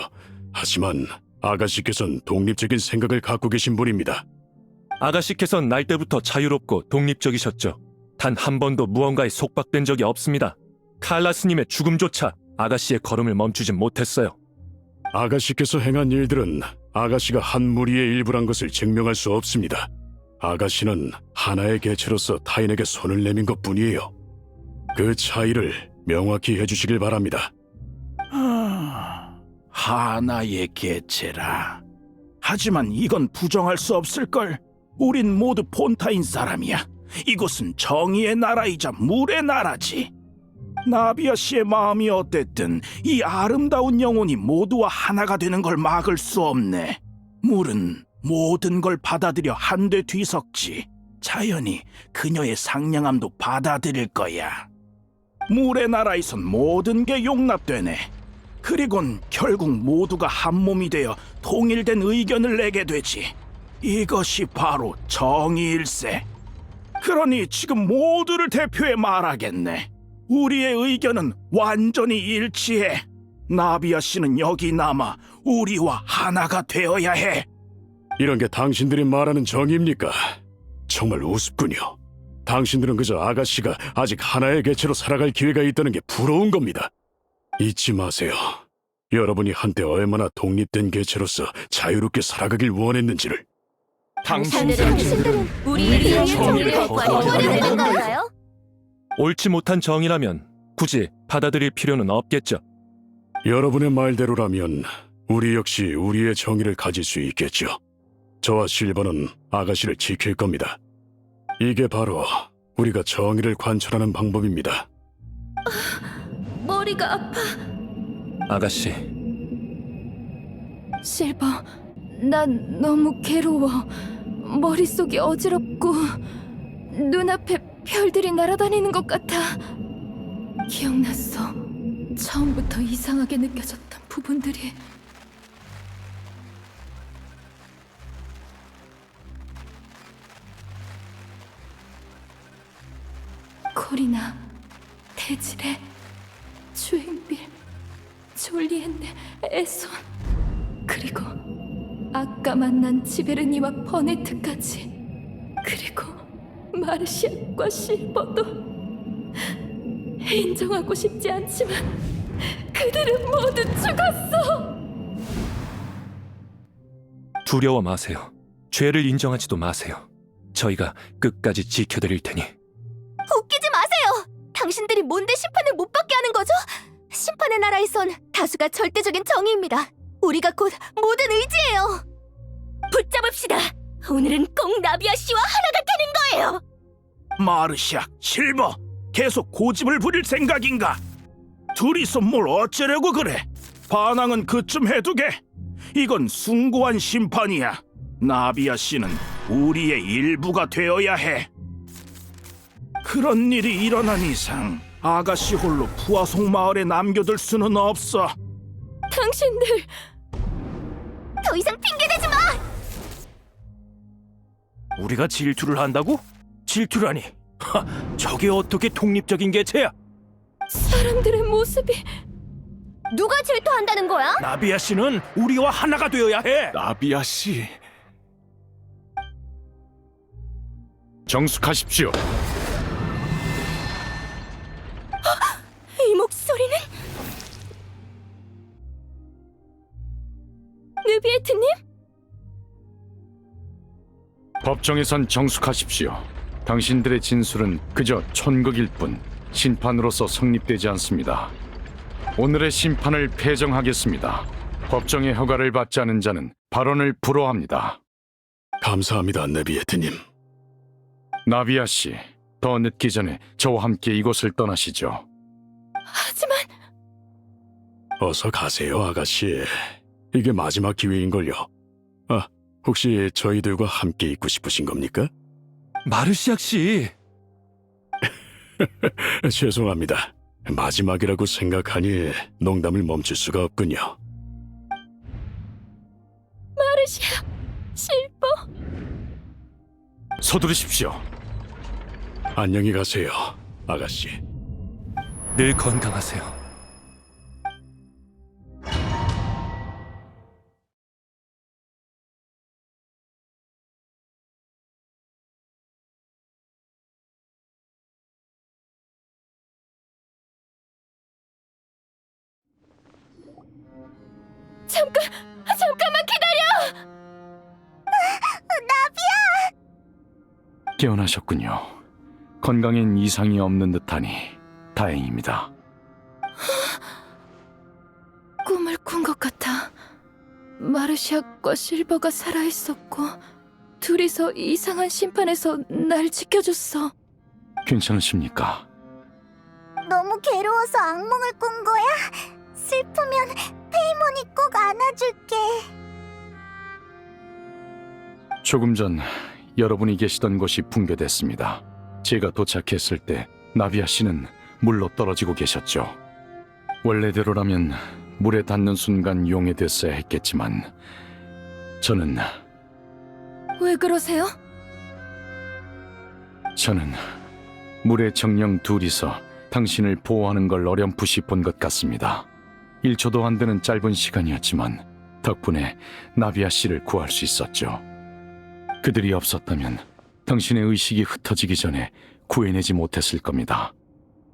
하지만 아가씨께서는 독립적인 생각을 갖고 계신 분입니다. 아가씨께선 날 때부터 자유롭고 독립적이셨죠. 단 한 번도 무언가에 속박된 적이 없습니다. 칼라스님의 죽음조차 아가씨의 걸음을 멈추진 못했어요. 아가씨께서 행한 일들은 아가씨가 한 무리의 일부란 것을 증명할 수 없습니다. 아가씨는 하나의 개체로서 타인에게 손을 내민 것뿐이에요. 그 차이를 명확히 해주시길 바랍니다. 하나의 개체라. 하지만 이건 부정할 수 없을걸. 우린 모두 폰타인 사람이야. 이곳은 정의의 나라이자 물의 나라지. 나비아 씨의 마음이 어땠든 이 아름다운 영혼이 모두와 하나가 되는 걸 막을 수 없네. 물은 모든 걸 받아들여 한데 뒤섞지. 자연히 그녀의 상냥함도 받아들일 거야. 물의 나라에선 모든 게 용납되네. 그리곤 결국 모두가 한 몸이 되어 통일된 의견을 내게 되지. 이것이 바로 정의일세. 그러니 지금 모두를 대표해 말하겠네. 우리의 의견은 완전히 일치해. 나비아 씨는 여기 남아 우리와 하나가 되어야 해. 이런 게 당신들이 말하는 정의입니까? 정말 우습군요. 당신들은 그저 아가씨가 아직 하나의 개체로 살아갈 기회가 있다는 게 부러운 겁니다. 잊지 마세요. 여러분이 한때 얼마나 독립된 개체로서 자유롭게 살아가길 원했는지를. 당신들은 우리의 정의를 버려야 건가요? 옳지 못한 정의라면 굳이 받아들일 필요는 없겠죠. 여러분의 말대로라면 우리 역시 우리의 정의를 가질 수 있겠죠. 저와 실버는 아가씨를 지킬 겁니다. 이게 바로 우리가 정의를 관철하는 방법입니다. 머리가 아파. 아가씨, 실버, 난 너무 괴로워. 머릿속이 어지럽고 눈앞에 별들이 날아다니는 것 같아. 기억났어. 처음부터 이상하게 느껴졌던 부분들이. 코리나, 데지레, 주행빌, 졸리엔네, 에손, 그리고 아까 만난 지베르니와 버네트까지, 그리고 마르시아과 실버도. 인정하고 싶지 않지만 그들은 모두 죽었어. 두려워 마세요. 죄를 인정하지도 마세요. 저희가 끝까지 지켜드릴 테니. 웃기지 마세요. 당신들이 뭔데 심판을 못 받게 하는 거죠? 심판의 나라에선 다수가 절대적인 정의입니다. 우리가 곧 모든 의지예요. 붙잡읍시다. 오늘은 꼭 나비아 씨와 하나가 되는 거예요. 마르시아, 실버, 계속 고집을 부릴 생각인가? 둘이서 뭘 어쩌려고 그래? 반항은 그쯤 해두게. 이건 숭고한 심판이야. 나비아 씨는 우리의 일부가 되어야 해. 그런 일이 일어난 이상 아가씨 홀로 푸아송 마을에 남겨둘 수는 없어. 당신들 더 이상 핑계대지 마. 우리가 질투를 한다고? 질투라니. 저게 어떻게 독립적인 개체야? 사람들의 모습이. 누가 질투한다는 거야? 나비아 씨는 우리와 하나가 되어야 해. 나비아 씨. 정숙하십시오. 이 목소리는 느비에트님? 법정에선 정숙하십시오. 당신들의 진술은 그저 촌극일 뿐 심판으로서 성립되지 않습니다. 오늘의 심판을 폐정하겠습니다. 법정의 허가를 받지 않은 자는 발언을 불허합니다. 감사합니다, 네비에트님. 나비아 씨, 더 늦기 전에 저와 함께 이곳을 떠나시죠. 하지만 어서 가세요, 아가씨. 이게 마지막 기회인걸요. 아, 혹시 저희들과 함께 있고 싶으신 겁니까? 마르시악 씨, 죄송합니다. 마지막이라고 생각하니 농담을 멈출 수가 없군요. 마르시아, 실버. 서두르십시오. 안녕히 가세요, 아가씨. 늘 건강하세요. 잠깐만 기다려! 깨어나셨군요. 건강엔 이상이 없는 듯하니 다행입니다. 꿈을 꾼 것 같아. 마르시아과 실버가 살아있었고 둘이서 이상한 심판에서 날 지켜줬어. 괜찮으십니까? 너무 괴로워서 악몽을 꾼 거야? 슬프면 페이몬이 꼭 안아줄게. 조금 전 여러분이 계시던 곳이 붕괴됐습니다. 제가 도착했을 때 나비아 씨는 물로 떨어지고 계셨죠. 원래대로라면 물에 닿는 순간 용해됐어야 했겠지만 저는 왜 그러세요? 물에 정령 둘이서 당신을 보호하는 걸 어렴풋이 본 것 같습니다. 1초도 안 되는 짧은 시간이었지만 덕분에 나비아 씨를 구할 수 있었죠. 그들이 없었다면 당신의 의식이 흩어지기 전에 구해내지 못했을 겁니다.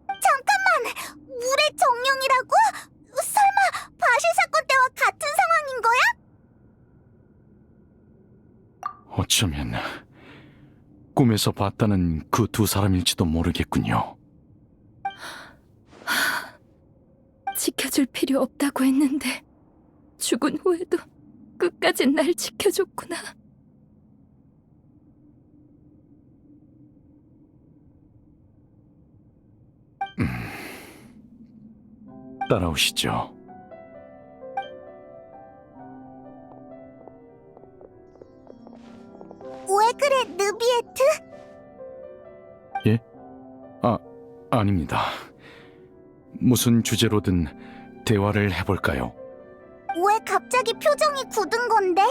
잠깐만! 물의 정령이라고? 설마 바실 사건 때와 같은 상황인 거야? 어쩌면 꿈에서 봤다는 그 두 사람일지도 모르겠군요. 지켜줄 필요 없다고 했는데 죽은 후에도 끝까지 날 지켜줬구나. 따라오시죠. 왜 그래, 느비에트? 예? 아닙니다. 무슨 주제로든 대화를 해볼까요? 왜 갑자기 표정이 굳은 건데?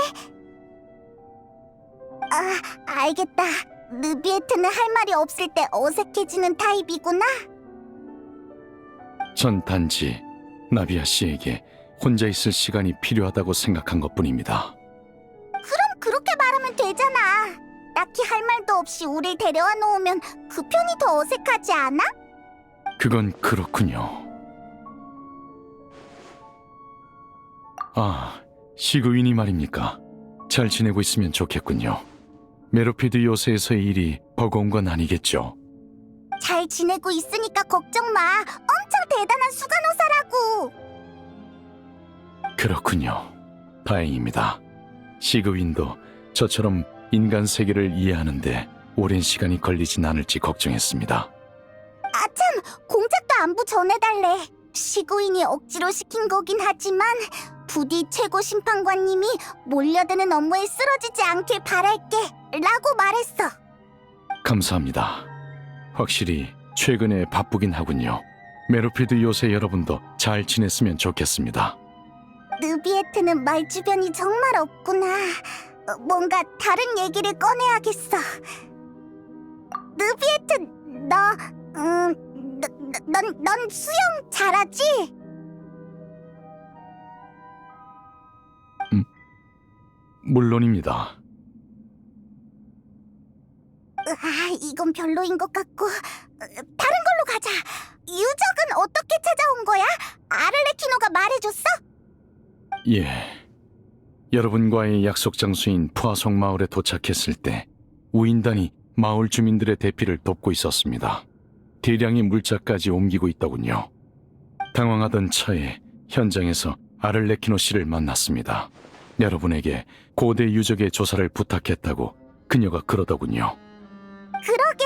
아, 알겠다. 느비에트는 할 말이 없을 때 어색해지는 타입이구나. 전 단지 나비아 씨에게 혼자 있을 시간이 필요하다고 생각한 것뿐입니다. 그럼 그렇게 말하면 되잖아. 딱히 할 말도 없이 우릴 데려와 놓으면 그 편이 더 어색하지 않아? 그건 그렇군요. 시그윈이 말입니까? 잘 지내고 있으면 좋겠군요. 메로피드 요새에서의 일이 버거운 건 아니겠죠? 잘 지내고 있으니까 걱정 마. 엄청 대단한 수간호사라고. 그렇군요. 다행입니다. 시그윈도 저처럼 인간 세계를 이해하는데 오랜 시간이 걸리진 않을지 걱정했습니다. 아참, 공작도 안부 전해달래. 시구인이 억지로 시킨 거긴 하지만 부디 최고 심판관님이 몰려드는 업무에 쓰러지지 않길 바랄게 라고 말했어. 감사합니다. 확실히 최근에 바쁘긴 하군요. 메로피드 요새 여러분도 잘 지냈으면 좋겠습니다. 느비에트는 말 주변이 정말 없구나. 뭔가 다른 얘기를 꺼내야겠어. 느비에트, 넌 수영 잘하지? 물론입니다. 이건 별로인 것 같고 다른 걸로 가자. 유적은 어떻게 찾아온 거야? 아를레키노가 말해줬어? 예. 여러분과의 약속 장소인 푸아송 마을에 도착했을 때 우인단이 마을 주민들의 대피를 돕고 있었습니다. 대량의 물자까지 옮기고 있더군요. 당황하던 차에 현장에서 아를레키노 씨를 만났습니다. 여러분에게 고대 유적의 조사를 부탁했다고 그녀가 그러더군요. 그러게,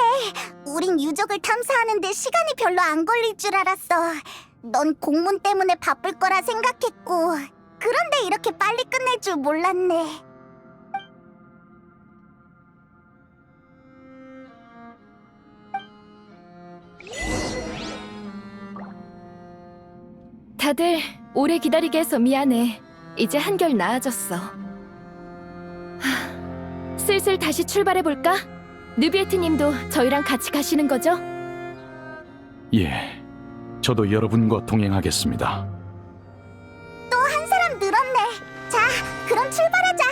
우린 유적을 탐사하는데 시간이 별로 안 걸릴 줄 알았어. 넌 공문 때문에 바쁠 거라 생각했고, 그런데 이렇게 빨리 끝낼 줄 몰랐네. 다들 오래 기다리게 해서 미안해. 이제 한결 나아졌어. 슬슬 다시 출발해볼까? 느비에트님도 저희랑 같이 가시는 거죠? 예. 저도 여러분과 동행하겠습니다. 또 한 사람 늘었네. 자, 그럼 출발하자.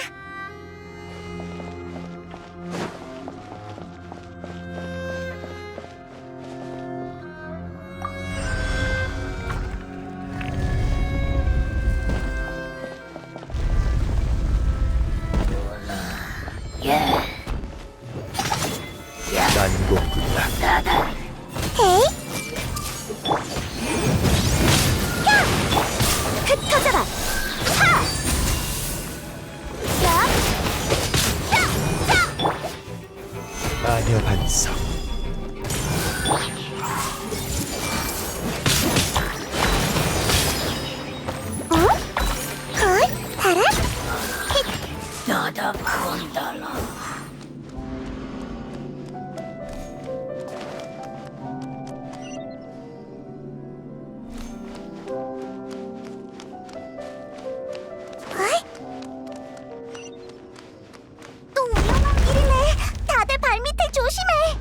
흩어져라. 하! 야! 야! 야! 마녀 반석. 헐? 달아? 또 위험한 길이네. 다들 발밑에 조심해.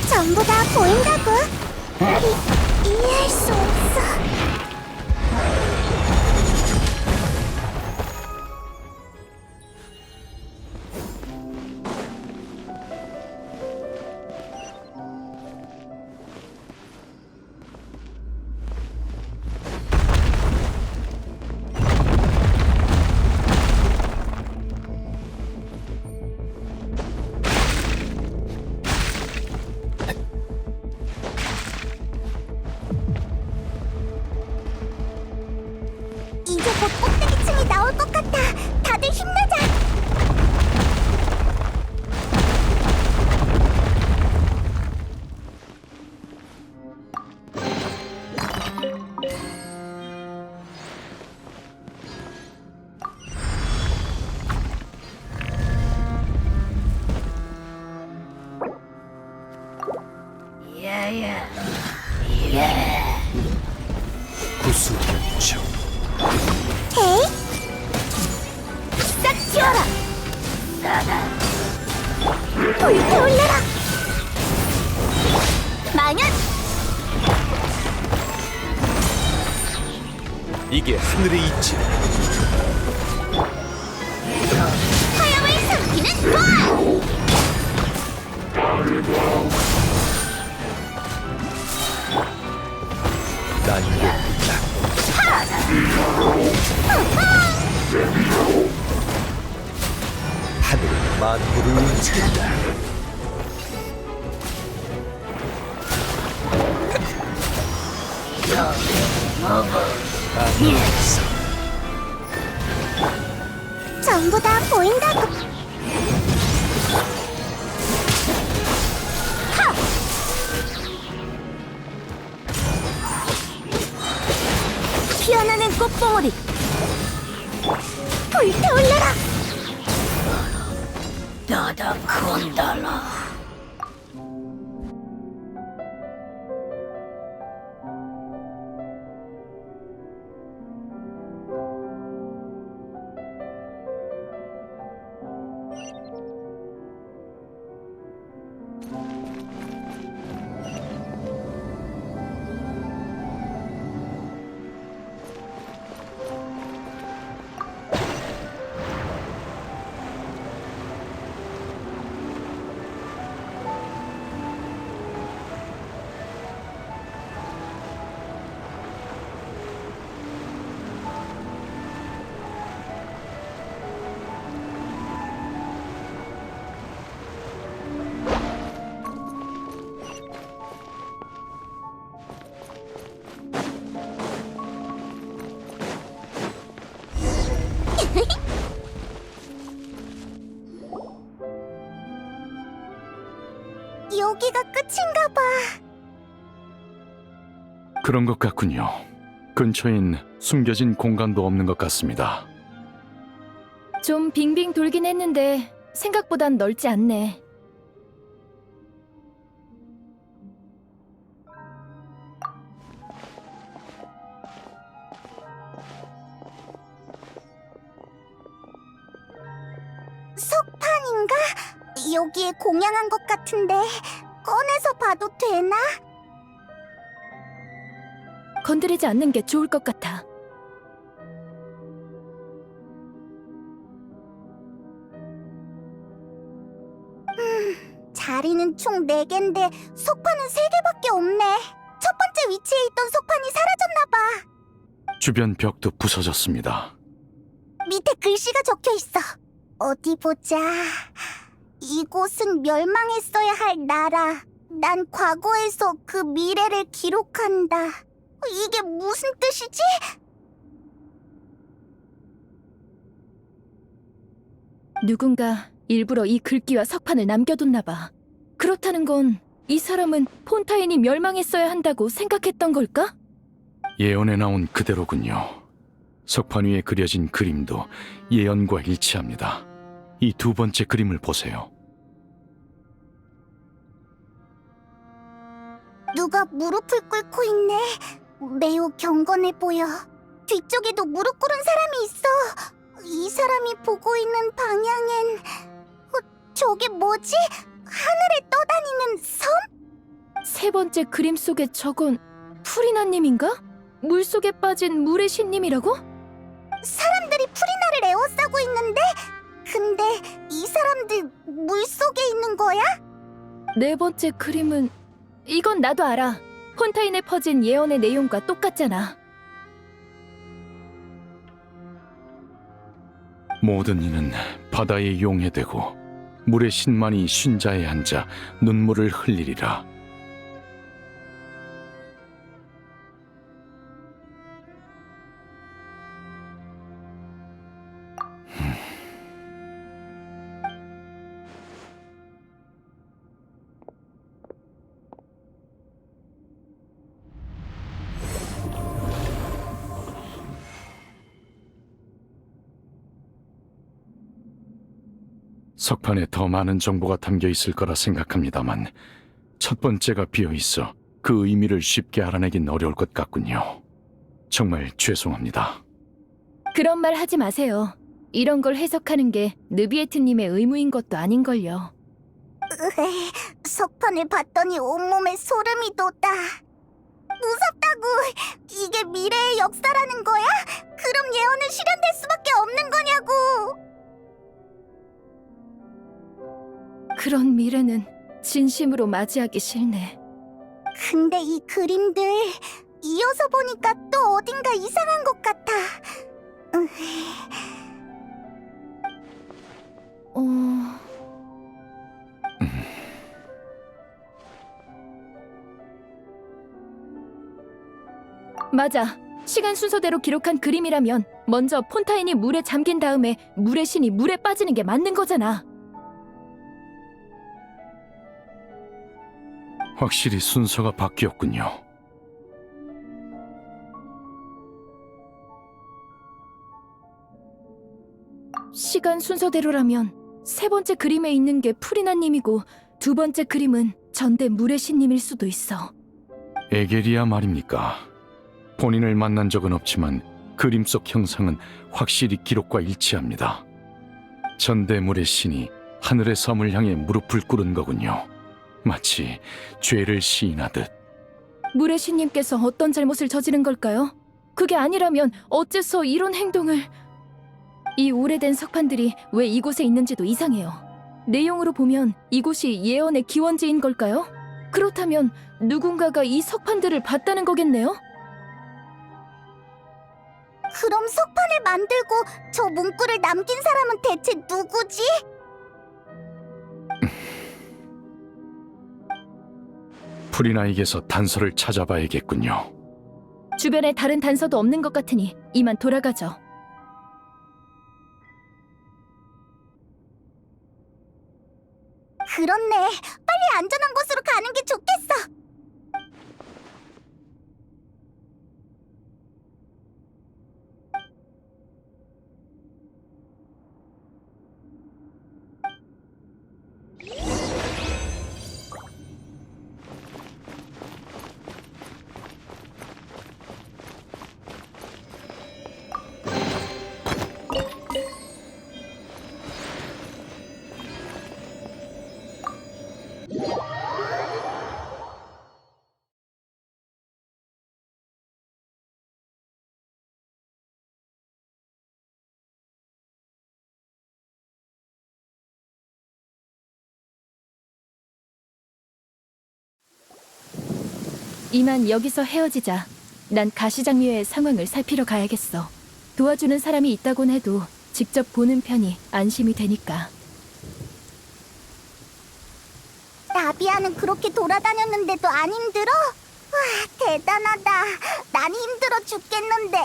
전부 다 보인다고? 이해할 수 없어. 이제 곧 꼭대기층이 나올 것 같아. 다들 힘내자. 구수결정. 헤이! 싹 튀어라! 불태올려라! 망연! 이게 하늘의 이치. 화염을 삼키는 과! 난공이다. 하늘은 만물을 움직인다. 전부 다 보인다고. 하! 피어나는 꽃봉오리. 불태올려라. 나다 건달라. 여기가 끝인가 봐. 그런 것 같군요. 근처엔 숨겨진 공간도 없는 것 같습니다. 좀 빙빙 돌긴 했는데 생각보단 넓지 않네. 석판인가? 여기에 공양한 것 같은데 꺼내서 봐도 되나? 건드리지 않는 게 좋을 것 같아. 자리는 총 4개인데 석판은 3개밖에 없네. 첫 번째 위치에 있던 석판이 사라졌나 봐. 주변 벽도 부서졌습니다. 밑에 글씨가 적혀 있어. 어디 보자. 이곳은 멸망했어야 할 나라. 난 과거에서 그 미래를 기록한다. 이게 무슨 뜻이지? 누군가 일부러 이 글귀와 석판을 남겨뒀나 봐. 그렇다는 건 이 사람은 폰타인이 멸망했어야 한다고 생각했던 걸까? 예언에 나온 그대로군요. 석판 위에 그려진 그림도 예언과 일치합니다. 이 두 번째 그림을 보세요. 누가 무릎을 꿇고 있네. 매우 경건해 보여. 뒤쪽에도 무릎 꿇은 사람이 있어. 이 사람이 보고 있는 방향엔 저게 뭐지? 하늘에 떠다니는 섬? 세 번째 그림 속의 저건 프리나님인가? 물속에 빠진 물의 신님이라고? 사람들이 프리나를 에워싸고 있는데 근데 이 사람들 물속에 있는 거야? 네 번째 그림은 이건 나도 알아. 폰타인에 퍼진 예언의 내용과 똑같잖아. 모든 이는 바다에 용해되고 물의 신만이 쉰자에 앉아 눈물을 흘리리라. 석판에 더 많은 정보가 담겨 있을 거라 생각합니다만 첫 번째가 비어 있어 그 의미를 쉽게 알아내긴 어려울 것 같군요. 정말 죄송합니다. 그런 말 하지 마세요. 이런 걸 해석하는 게 느비에트님의 의무인 것도 아닌걸요. 석판을 봤더니 온몸에 소름이 돋아. 무섭다고. 이게 미래의 역사라는 거야? 그럼 예언은 실현될 수밖에 없는 거냐고. 그런 미래는 진심으로 맞이하기 싫네. 근데 이 그림들 이어서 보니까 또 어딘가 이상한 것 같아. 맞아. 시간 순서대로 기록한 그림이라면 먼저 폰타인이 물에 잠긴 다음에 물의 신이 물에 빠지는 게 맞는 거잖아. 확실히 순서가 바뀌었군요. 시간 순서대로라면 세 번째 그림에 있는 게 프리나님이고 두 번째 그림은 전대 물의 신님일 수도 있어. 에게리아 말입니까? 본인을 만난 적은 없지만 그림 속 형상은 확실히 기록과 일치합니다. 전대물의 신이 하늘의 섬을 향해 무릎을 꿇은 거군요. 마치 죄를 시인하듯. 물의 신님께서 어떤 잘못을 저지른 걸까요? 그게 아니라면 어째서 이런 행동을... 이 오래된 석판들이 왜 이곳에 있는지도 이상해요. 내용으로 보면 이곳이 예언의 기원지인 걸까요? 그렇다면 누군가가 이 석판들을 봤다는 거겠네요? 그럼 석판을 만들고 저 문구를 남긴 사람은 대체 누구지? 프리나에게서 단서를 찾아봐야겠군요. 주변에 다른 단서도 없는 것 같으니 이만 돌아가죠. 그렇네. 빨리 안전한 곳으로 가는 게 좋겠어. 이만 여기서 헤어지자. 난 가시장류의 상황을 살피러 가야겠어. 도와주는 사람이 있다곤 해도 직접 보는 편이 안심이 되니까. 나비아는 그렇게 돌아다녔는데도 안 힘들어? 와, 대단하다. 난 힘들어 죽겠는데.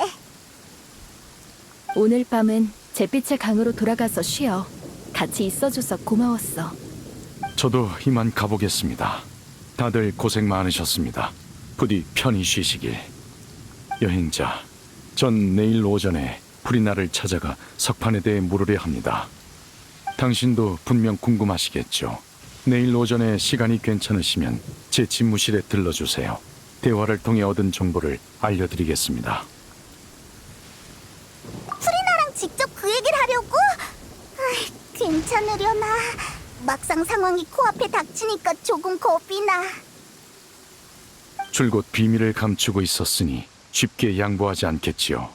오늘 밤은 잿빛의 강으로 돌아가서 쉬어. 같이 있어줘서 고마웠어. 저도 이만 가보겠습니다. 다들 고생 많으셨습니다. 부디 편히 쉬시길. 여행자, 전 내일 오전에 프리나를 찾아가 석판에 대해 물으려 합니다. 당신도 분명 궁금하시겠죠? 내일 오전에 시간이 괜찮으시면 제 집무실에 들러주세요. 대화를 통해 얻은 정보를 알려드리겠습니다. 프리나랑 직접 그 얘기를 하려고? 괜찮으려나? 막상 상황이 코앞에 닥치니까 조금 겁이 나. 줄곧 비밀을 감추고 있었으니 쉽게 양보하지 않겠지요.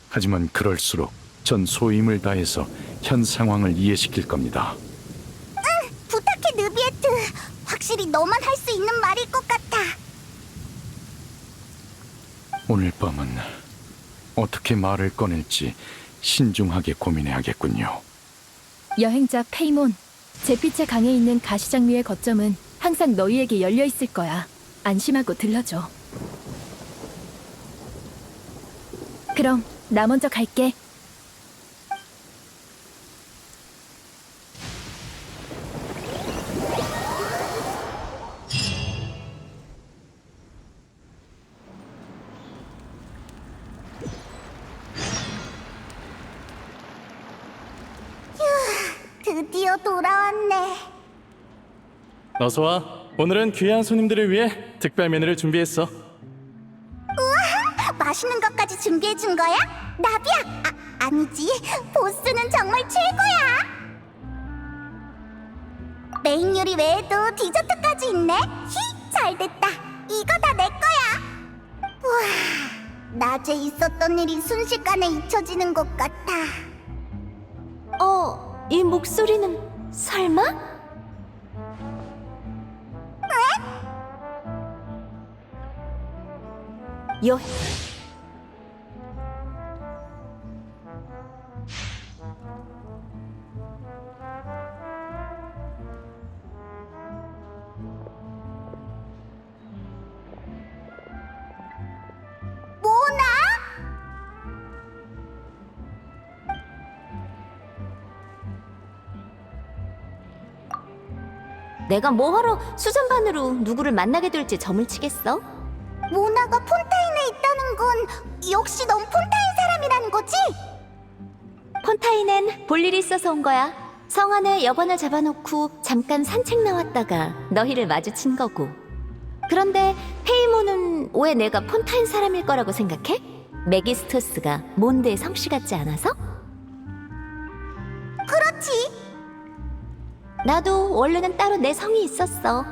하지만 그럴수록 전 소임을 다해서 현 상황을 이해시킬 겁니다. 부탁해, 느비에트. 확실히 너만 할 수 있는 말일 것 같아. 오늘 밤은 어떻게 말을 꺼낼지 신중하게 고민해야겠군요. 여행자 페이몬, 제빛의 강에 있는 가시장미의 거점은 항상 너희에게 열려 있을 거야. 안심하고 들러줘. 그럼 나 먼저 갈게. 드디어 돌아왔네. 어서 와. 오늘은 귀한 손님들을 위해 특별 메뉴를 준비했어. 맛있는 것까지 준비해준 거야? 나비야! 아니지. 보스는 정말 최고야. 메인 요리 외에도 디저트까지 있네. 잘됐다. 이거 다 내 거야. 우와, 낮에 있었던 일이 순식간에 잊혀지는 것 같아. 이 목소리는 설마? 여... 뭐나? 내가 뭐하러 수전반으로 누구를 만나게 될지 점을 치겠어? 모나가 폰타인에 있다는 건 역시 넌 폰타인 사람이라는 거지? 폰타인엔 볼 일이 있어서 온 거야. 성 안에 여관을 잡아놓고 잠깐 산책 나왔다가 너희를 마주친 거고. 그런데 페이몬은 왜 내가 폰타인 사람일 거라고 생각해? 메기스토스가 몬드의 성씨 같지 않아서? 그렇지. 나도 원래는 따로 내 성이 있었어.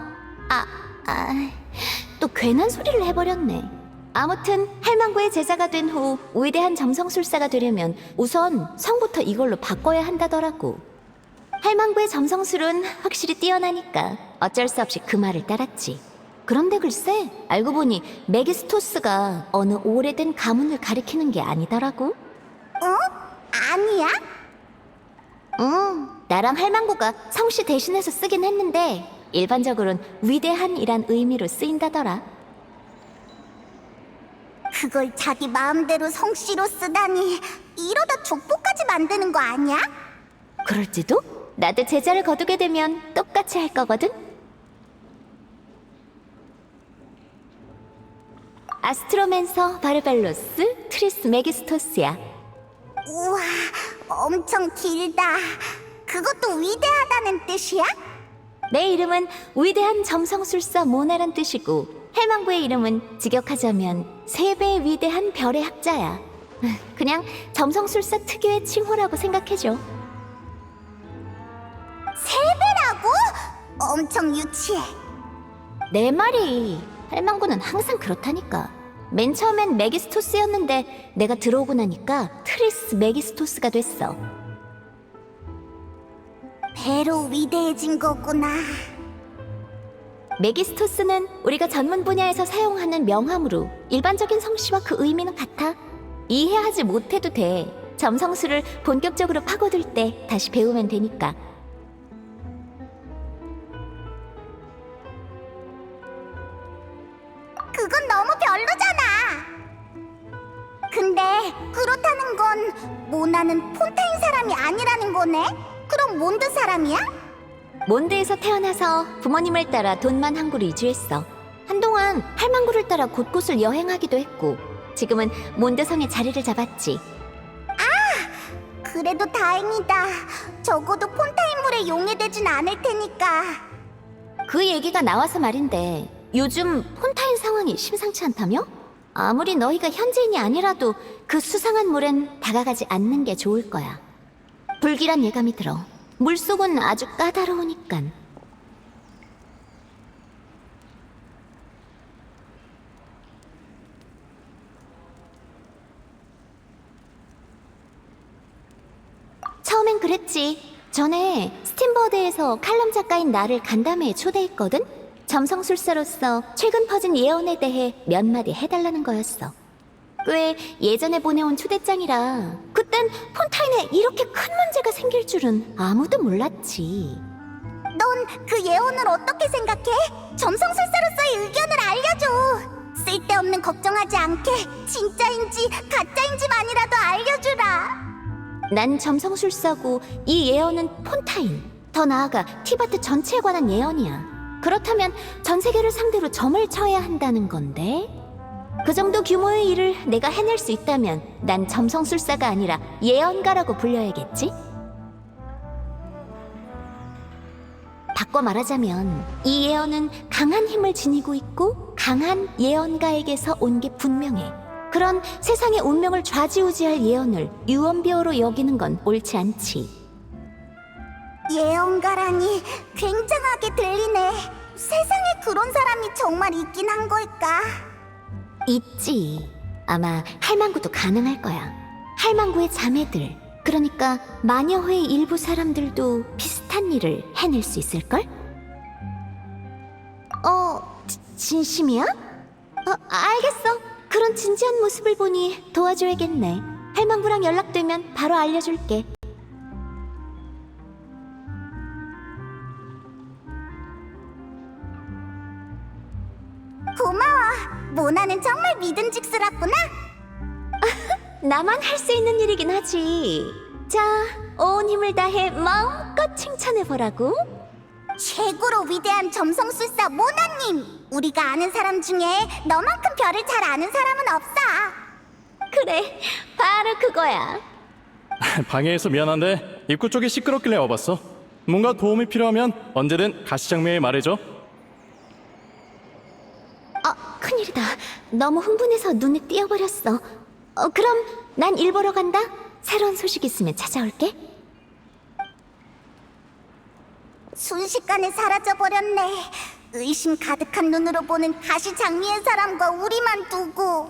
또 괜한 소리를 해버렸네. 아무튼 할망구의 제자가 된 후 위대한 점성술사가 되려면 우선 성부터 이걸로 바꿔야 한다더라고. 할망구의 점성술은 확실히 뛰어나니까 어쩔 수 없이 그 말을 따랐지. 그런데 글쎄, 알고 보니 메기스토스가 어느 오래된 가문을 가리키는 게 아니더라고. 아니야? 나랑 할망구가 성씨 대신해서 쓰긴 했는데 일반적으로는 위대한이란 의미로 쓰인다더라. 그걸 자기 마음대로 성씨로 쓰다니. 이러다 족보까지 만드는 거 아니야? 그럴지도? 나도 제자를 거두게 되면 똑같이 할 거거든? 아스트로맨서 바르벨로스 트리스 메기스토스야. 우와, 엄청 길다. 그것도 위대하다는 뜻이야? 내 이름은 위대한 점성술사 모나란 뜻이고 할망구의 이름은 직역하자면 3배의 위대한 별의 학자야. 그냥 점성술사 특유의 칭호라고 생각해줘. 3배라고? 엄청 유치해. 내 말이 할망구는 항상 그렇다니까. 맨 처음엔 메기스토스였는데 내가 들어오고 나니까 트리스 메기스토스가 됐어. 배로 위대해진 거구나. 메기스토스는 우리가 전문 분야에서 사용하는 명함으로 일반적인 성씨와 그 의미는 같아. 이해하지 못해도 돼. 점성술을 본격적으로 파고들 때 다시 배우면 되니까. 그건 너무 별로잖아. 근데 그렇다는 건 모나는 폰타인 사람이 아니라는 거네? 그럼 몬드 사람이야? 몬드에서 태어나서 부모님을 따라 돈만 항구로 이주했어. 한동안 할망구를 따라 곳곳을 여행하기도 했고 지금은 몬드성에 자리를 잡았지. 그래도 다행이다. 적어도 폰타인물에 용해되진 않을 테니까. 그 얘기가 나와서 말인데 요즘 폰타인 상황이 심상치 않다며? 아무리 너희가 현지인이 아니라도 그 수상한 물엔 다가가지 않는 게 좋을 거야. 불길한 예감이 들어. 물속은 아주 까다로우니깐. 처음엔 그랬지. 전에 스팀버드에서 칼럼 작가인 나를 간담회에 초대했거든? 점성술사로서 최근 퍼진 예언에 대해 몇 마디 해달라는 거였어. 꽤 예전에 보내온 초대장이라 그땐 폰타인에 이렇게 큰 문제가 생길 줄은 아무도 몰랐지. 넌 그 예언을 어떻게 생각해? 점성술사로서의 의견을 알려줘. 쓸데없는 걱정하지 않게 진짜인지 가짜인지만이라도 알려주라. 난 점성술사고 이 예언은 폰타인, 더 나아가 티바트 전체에 관한 예언이야. 그렇다면 전 세계를 상대로 점을 쳐야 한다는 건데, 그 정도 규모의 일을 내가 해낼 수 있다면 난 점성술사가 아니라 예언가라고 불려야겠지? 바꿔 말하자면 이 예언은 강한 힘을 지니고 있고 강한 예언가에게서 온 게 분명해. 그런 세상의 운명을 좌지우지할 예언을 유언비어로 여기는 건 옳지 않지. 예언가라니 굉장하게 들리네. 세상에 그런 사람이 정말 있긴 한 걸까? 있지. 아마 할망구도 가능할 거야. 할망구의 자매들, 그러니까 마녀회의 일부 사람들도 비슷한 일을 해낼 수 있을걸? 진심이야? 알겠어. 그런 진지한 모습을 보니 도와줘야겠네. 할망구랑 연락되면 바로 알려줄게. 고마워. 모나는 정말 믿음직스럽구나. 나만 할 수 있는 일이긴 하지. 자, 온 힘을 다해 마음껏 칭찬해보라고. 최고로 위대한 점성술사 모나님! 우리가 아는 사람 중에 너만큼 별을 잘 아는 사람은 없어. 그래, 바로 그거야. 방해해서 미안한데 입구 쪽이 시끄럽길래 와봤어. 뭔가 도움이 필요하면 언제든 가시장면에 말해줘. 큰일이다. 너무 흥분해서 눈에 띄어버렸어. 그럼 난 일 보러 간다. 새로운 소식 있으면 찾아올게. 순식간에 사라져버렸네. 의심 가득한 눈으로 보는 가시장미의 사람과 우리만 두고.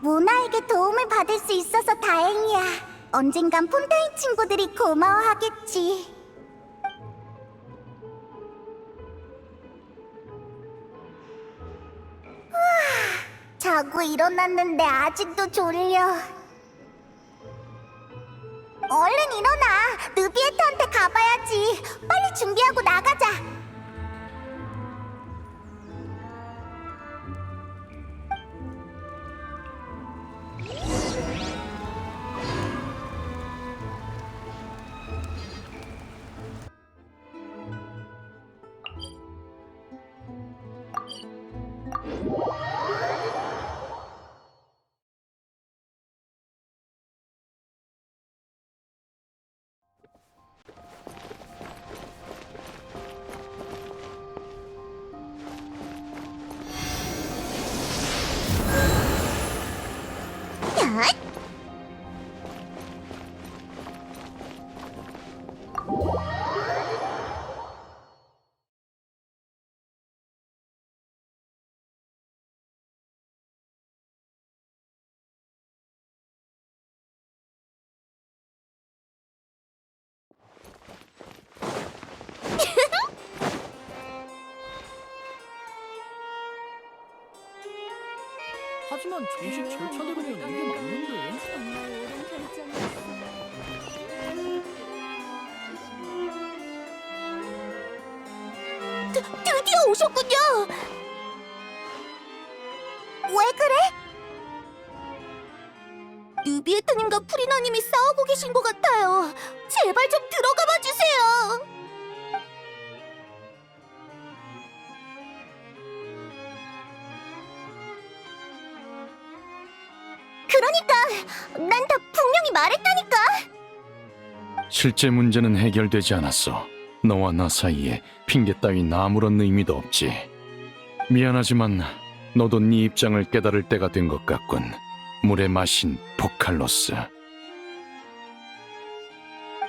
모나에게 도움을 받을 수 있어서 다행이야. 언젠간 폰타인 친구들이 고마워하겠지. 자고 일어났는데 아직도 졸려. 얼른 일어나. 느비에트한테 가봐야지. 빨리 준비하고 나가자. 하지만 정식 절차대로면 이게 맞는데. 정말 옳은 결정이었어. 드디어 오셨군요. 왜 그래? 느비에트님과 프리나님이 싸우고 계신 것 같아요. 제발 좀 들어가봐 주세요. 그러니까 난 다 분명히 말했다니까. 실제 문제는 해결되지 않았어. 너와 나 사이에 핑계 따윈 아무런 의미도 없지. 미안하지만 너도 네 입장을 깨달을 때가 된 것 같군. 물에 마신 포칼로스.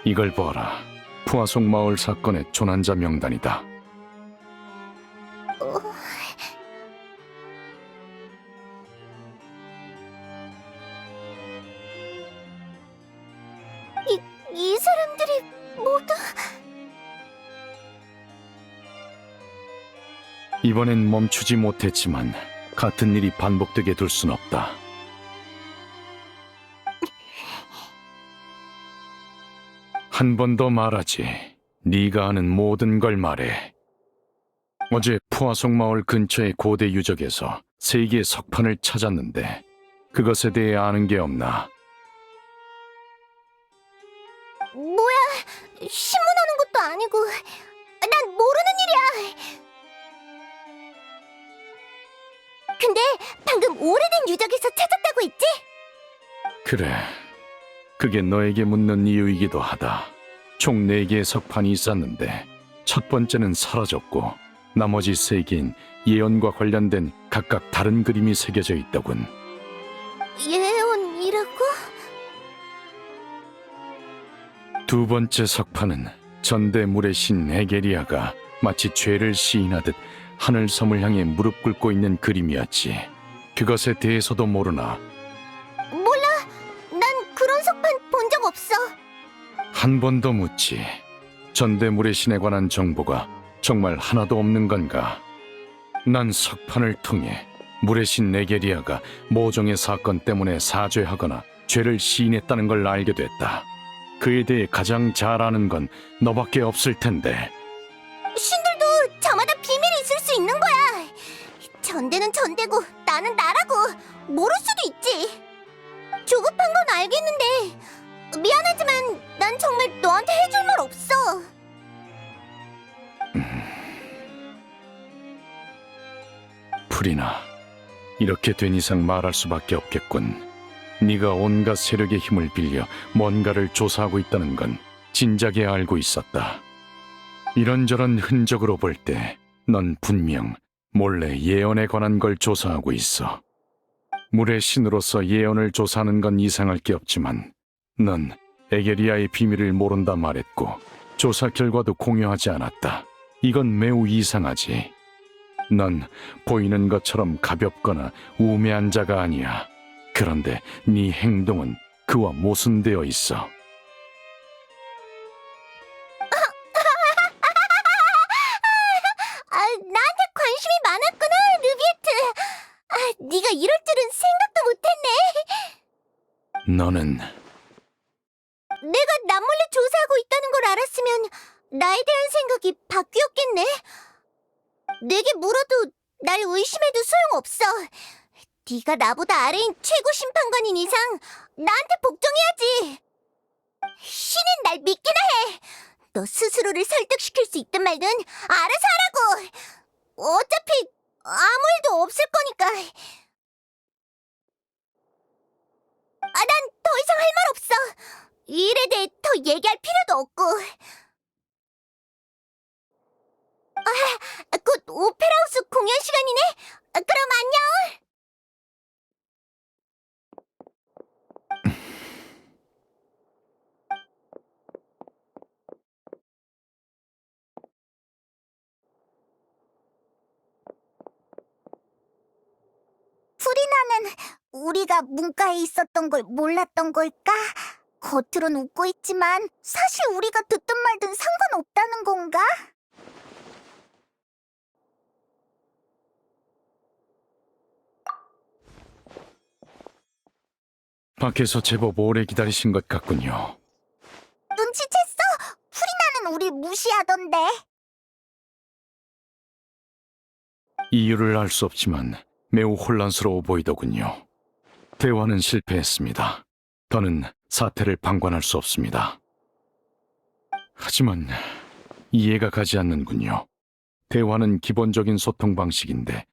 이걸 봐라. 푸아송 마을 사건의 조난자 명단이다. 이 사람들이 모두 이번엔 멈추지 못했지만 같은 일이 반복되게 둘 순 없다. 한 번 더 말하지. 네가 아는 모든 걸 말해. 어제 푸아송 마을 근처의 고대 유적에서 3개의 석판을 찾았는데 그것에 대해 아는 게 없나? 뭐야? 신문하는 것도 아니고 난 모르는 일이야. 근데 방금 오래된 유적에서 찾았다고 했지? 그래. 그게 너에게 묻는 이유이기도 하다. 총 4개의 석판이 있었는데 첫 번째는 사라졌고 나머지 3개인 예언과 관련된 각각 다른 그림이 새겨져 있더군. 예언이라고? 두 번째 석판은 전대물의 신 에게리아가 마치 죄를 시인하듯 하늘섬을 향해 무릎 꿇고 있는 그림이었지. 그것에 대해서도 모르나? 몰라. 난 그런 석판 본 적 없어. 한 번 더 묻지. 전대물의 신에 관한 정보가 정말 하나도 없는 건가? 난 석판을 통해 물의 신 에게리아가 모종의 사건 때문에 사죄하거나 죄를 시인했다는 걸 알게 됐다. 그에 대해 가장 잘 아는 건 너밖에 없을 텐데. 신들도 저마다 비밀이 있을 수 있는 거야. 전대는 전대고 나는 나라고. 모를 수도 있지. 조급한 건 알겠는데 미안하지만 난 정말 너한테 해줄 말 없어. 프리나, 이렇게 된 이상 말할 수밖에 없겠군. 네가 온갖 세력의 힘을 빌려 뭔가를 조사하고 있다는 건 진작에 알고 있었다. 이런저런 흔적으로 볼 때 넌 분명 몰래 예언에 관한 걸 조사하고 있어. 물의 신으로서 예언을 조사하는 건 이상할 게 없지만 넌 에게리아의 비밀을 모른다 말했고 조사 결과도 공유하지 않았다. 이건 매우 이상하지. 넌 보이는 것처럼 가볍거나 우매한 자가 아니야. 그런데 네 행동은 그와 모순되어 있어. 나한테 관심이 많았구나, 루비에트. 네가 이럴 줄은 생각도 못했네. 너는 내가 남몰래 조사하고 있다는 걸 알았으면 나에 대한 생각이 바뀌었겠네. 내게 물어도 날 의심해도 소용없어. 네가 나보다 아래인 최고 심판관인 이상 나한테 복종해야지. 신은 날 믿기나 해. 너 스스로를 설득시킬 수 있든 말든 알아서 하라고. 어차피 아무 일도 없을 거니까. 난 더 이상 할 말 없어. 이 일에 대해 더 얘기할 필요도 없고. 곧 오페라하우스 공연 시간이네. 그럼 안녕. 프리나는 우리가 문과에 있었던 걸 몰랐던 걸까? 겉으론 웃고 있지만 사실 우리가 듣든 말든 상관없다는 건가? 밖에서 제법 오래 기다리신 것 같군요. 눈치챘어? 프리나는 우리 무시하던데. 이유를 알 수 없지만 매우 혼란스러워 보이더군요. 대화는 실패했습니다. 더는 사태를 방관할 수 없습니다. 하지만 이해가 가지 않는군요. 대화는 기본적인 소통 방식인데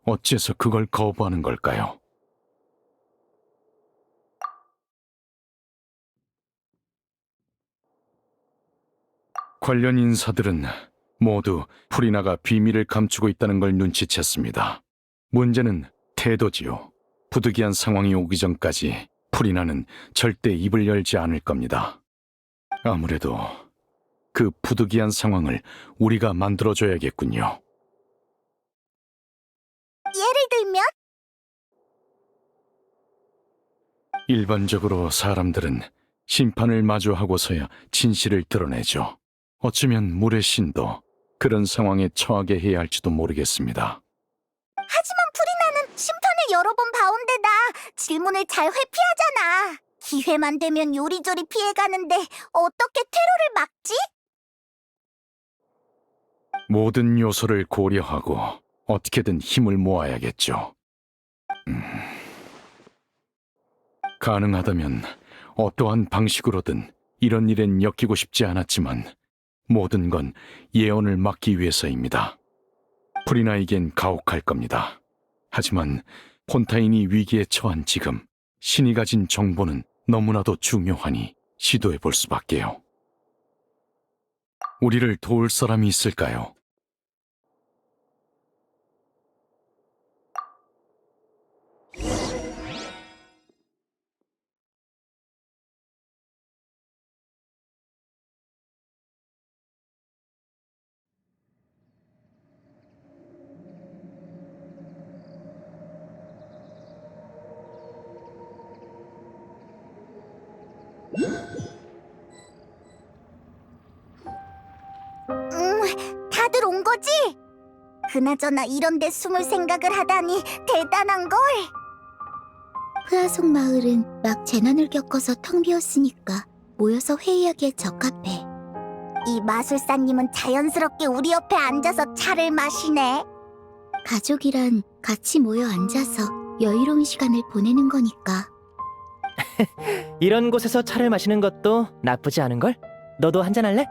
어째서 그걸 거부하는 걸까요? 관련 인사들은 모두 프리나가 비밀을 감추고 있다는 걸 눈치챘습니다. 문제는 태도지요. 부득이한 상황이 오기 전까지 프리나는 절대 입을 열지 않을 겁니다. 아무래도 그 부득이한 상황을 우리가 만들어줘야겠군요. 예를 들면? 일반적으로 사람들은 심판을 마주하고서야 진실을 드러내죠. 어쩌면 물의 신도 그런 상황에 처하게 해야 할지도 모르겠습니다. 하지만 프리나는 심판을 여러 번 봐온데다 질문을 잘 회피하잖아. 기회만 되면 요리조리 피해가는데 어떻게 테러를 막지? 모든 요소를 고려하고 어떻게든 힘을 모아야겠죠. 가능하다면 어떠한 방식으로든 이런 일엔 엮이고 싶지 않았지만 모든 건 예언을 막기 위해서입니다. 프리나에겐 가혹할 겁니다. 하지만 폰타인이 위기에 처한 지금 신이 가진 정보는 너무나도 중요하니 시도해 볼 수밖에요. 우리를 도울 사람이 있을까요? 다들 온 거지? 그나저나 이런 데 숨을 생각을 하다니 대단한걸. 푸아송 마을은 막 재난을 겪어서 텅 비었으니까 모여서 회의하기에 적합해. 이 마술사님은 자연스럽게 우리 옆에 앉아서 차를 마시네. 가족이란 같이 모여 앉아서 여유로운 시간을 보내는 거니까. 이런 곳에서 차를 마시는 것도 나쁘지 않은걸? 너도 한잔 할래?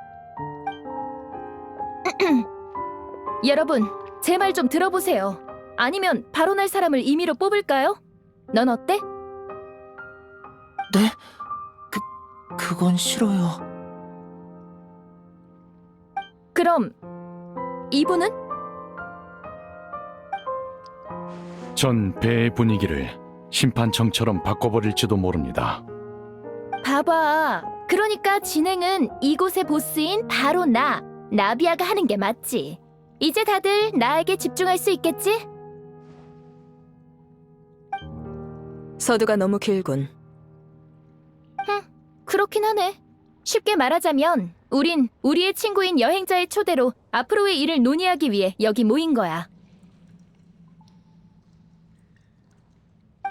여러분, 제 말 좀 들어보세요. 아니면 발언할 사람을 임의로 뽑을까요? 넌 어때? 네? 그건 싫어요. 그럼 이분은? 전 배의 분위기를 심판청처럼 바꿔버릴지도 모릅니다. 봐봐. 그러니까 진행은 이곳의 보스인 바로 나비아가 하는 게 맞지. 이제 다들 나에게 집중할 수 있겠지? 서두가 너무 길군. 그렇긴 하네. 쉽게 말하자면 우린 우리의 친구인 여행자의 초대로 앞으로의 일을 논의하기 위해 여기 모인 거야.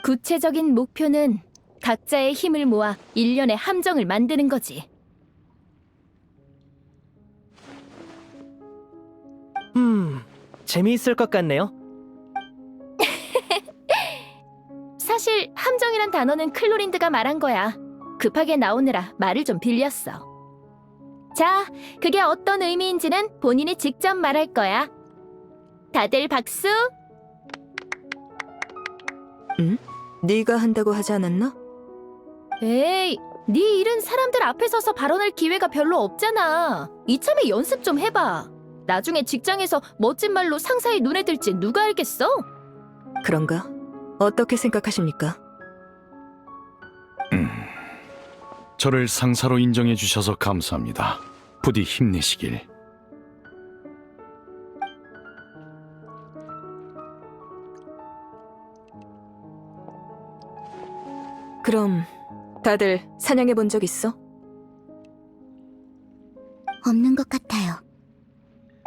구체적인 목표는 각자의 힘을 모아 일련의 함정을 만드는 거지. 재미있을 것 같네요. 사실 함정이란 단어는 클로린드가 말한 거야. 급하게 나오느라 말을 좀 빌렸어. 자, 그게 어떤 의미인지는 본인이 직접 말할 거야. 다들 박수! 응? 네가 한다고 하지 않았나? 에이, 네 일은 사람들 앞에 서서 발언할 기회가 별로 없잖아. 이참에 연습 좀 해봐. 나중에 직장에서 멋진 말로 상사의 눈에 들지 누가 알겠어? 그런가? 어떻게 생각하십니까? 저를 상사로 인정해 주셔서 감사합니다. 부디 힘내시길. 그럼 다들 사냥해 본 적 있어? 없는 것 같아요.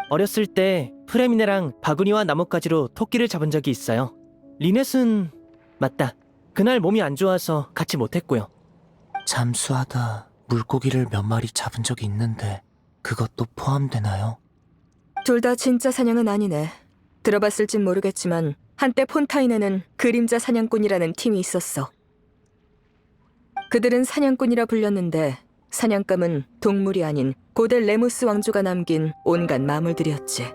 어렸을 때 프레미네랑 바구니와 나뭇가지로 토끼를 잡은 적이 있어요. 리넷은 맞다. 그날 몸이 안 좋아서 같이 못했고요. 잠수하다 물고기를 몇 마리 잡은 적이 있는데 그것도 포함되나요? 둘 다 진짜 사냥은 아니네. 들어봤을진 모르겠지만 한때 폰타인에는 그림자 사냥꾼이라는 팀이 있었어. 그들은 사냥꾼이라 불렸는데 사냥감은 동물이 아닌 고대 레무스 왕조가 남긴 온갖 마물들이었지.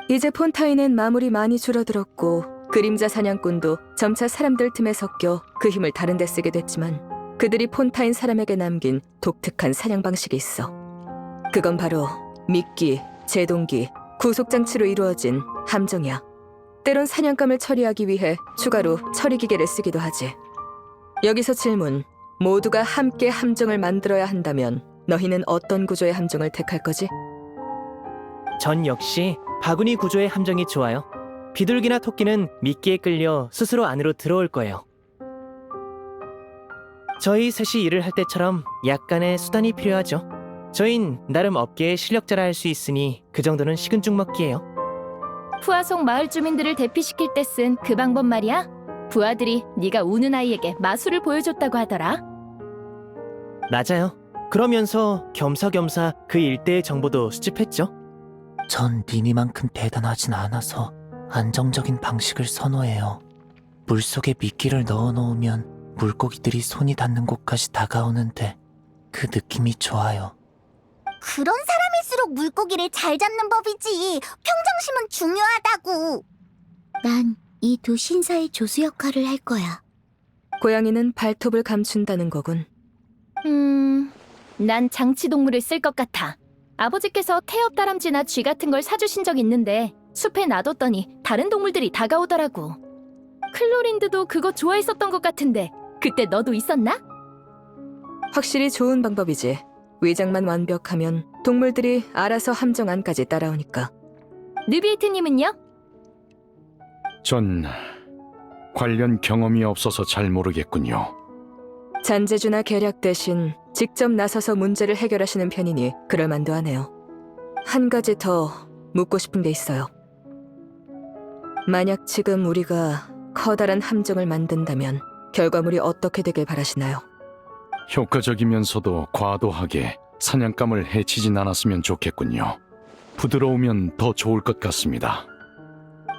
이제 폰타인엔 마물이 많이 줄어들었고 그림자 사냥꾼도 점차 사람들 틈에 섞여 그 힘을 다른 데 쓰게 됐지만 그들이 폰타인 사람에게 남긴 독특한 사냥 방식이 있어. 그건 바로 미끼, 제동기, 구속장치로 이루어진 함정이야. 때론 사냥감을 처리하기 위해 추가로 처리기계를 쓰기도 하지. 여기서 질문. 모두가 함께 함정을 만들어야 한다면 너희는 어떤 구조의 함정을 택할 거지? 전 역시 바구니 구조의 함정이 좋아요. 비둘기나 토끼는 미끼에 끌려 스스로 안으로 들어올 거예요. 저희 셋이 일을 할 때처럼 약간의 수단이 필요하죠. 저흰 나름 업계의 실력자라 할 수 있으니 그 정도는 식은 죽 먹기예요. 푸아송 마을 주민들을 대피시킬 때 쓴 그 방법 말이야? 부하들이 네가 우는 아이에게 마술을 보여줬다고 하더라. 맞아요. 그러면서 겸사겸사 그 일대의 정보도 수집했죠. 전 니니만큼 대단하진 않아서 안정적인 방식을 선호해요. 물속에 미끼를 넣어놓으면 물고기들이 손이 닿는 곳까지 다가오는데 그 느낌이 좋아요. 그런 사람일수록 물고기를 잘 잡는 법이지. 평정심은 중요하다고. 난 이 두 신사의 조수 역할을 할 거야. 고양이는 발톱을 감춘다는 거군. 난 장치동물을 쓸 것 같아. 아버지께서 태엽다람쥐나 쥐 같은 걸 사주신 적 있는데 숲에 놔뒀더니 다른 동물들이 다가오더라고. 클로린드도 그거 좋아했었던 것 같은데 그때 너도 있었나? 확실히 좋은 방법이지. 위장만 완벽하면 동물들이 알아서 함정 안까지 따라오니까. 느비에트님은요? 전 관련 경험이 없어서 잘 모르겠군요. 잔재주나 계략 대신 직접 나서서 문제를 해결하시는 편이니 그럴만도 하네요. 한 가지 더 묻고 싶은 게 있어요. 만약 지금 우리가 커다란 함정을 만든다면 결과물이 어떻게 되길 바라시나요? 효과적이면서도 과도하게 사냥감을 해치진 않았으면 좋겠군요. 부드러우면 더 좋을 것 같습니다.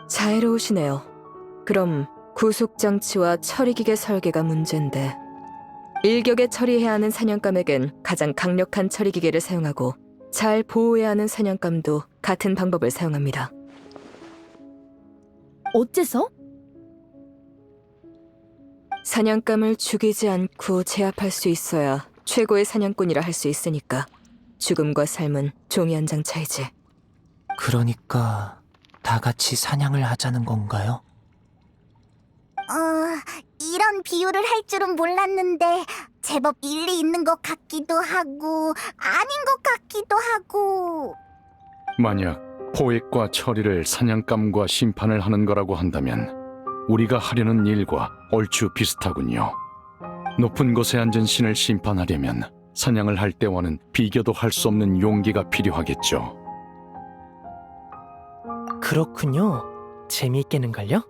자애로우시네요. 그럼 구속장치와 처리기계 설계가 문제인데 일격에 처리해야 하는 사냥감에겐 가장 강력한 처리기계를 사용하고 잘 보호해야 하는 사냥감도 같은 방법을 사용합니다. 어째서? 사냥감을 죽이지 않고 제압할 수 있어야 최고의 사냥꾼이라 할 수 있으니까 죽음과 삶은 종이 한 장 차이지. 그러니까 다 같이 사냥을 하자는 건가요? 이런 비유를 할 줄은 몰랐는데 제법 일리 있는 것 같기도 하고 아닌 것 같기도 하고. 만약 포획과 처리를 사냥감과 심판을 하는 거라고 한다면 우리가 하려는 일과 얼추 비슷하군요. 높은 곳에 앉은 신을 심판하려면 사냥을 할 때와는 비교도 할 수 없는 용기가 필요하겠죠. 그렇군요. 재미있겠는걸요?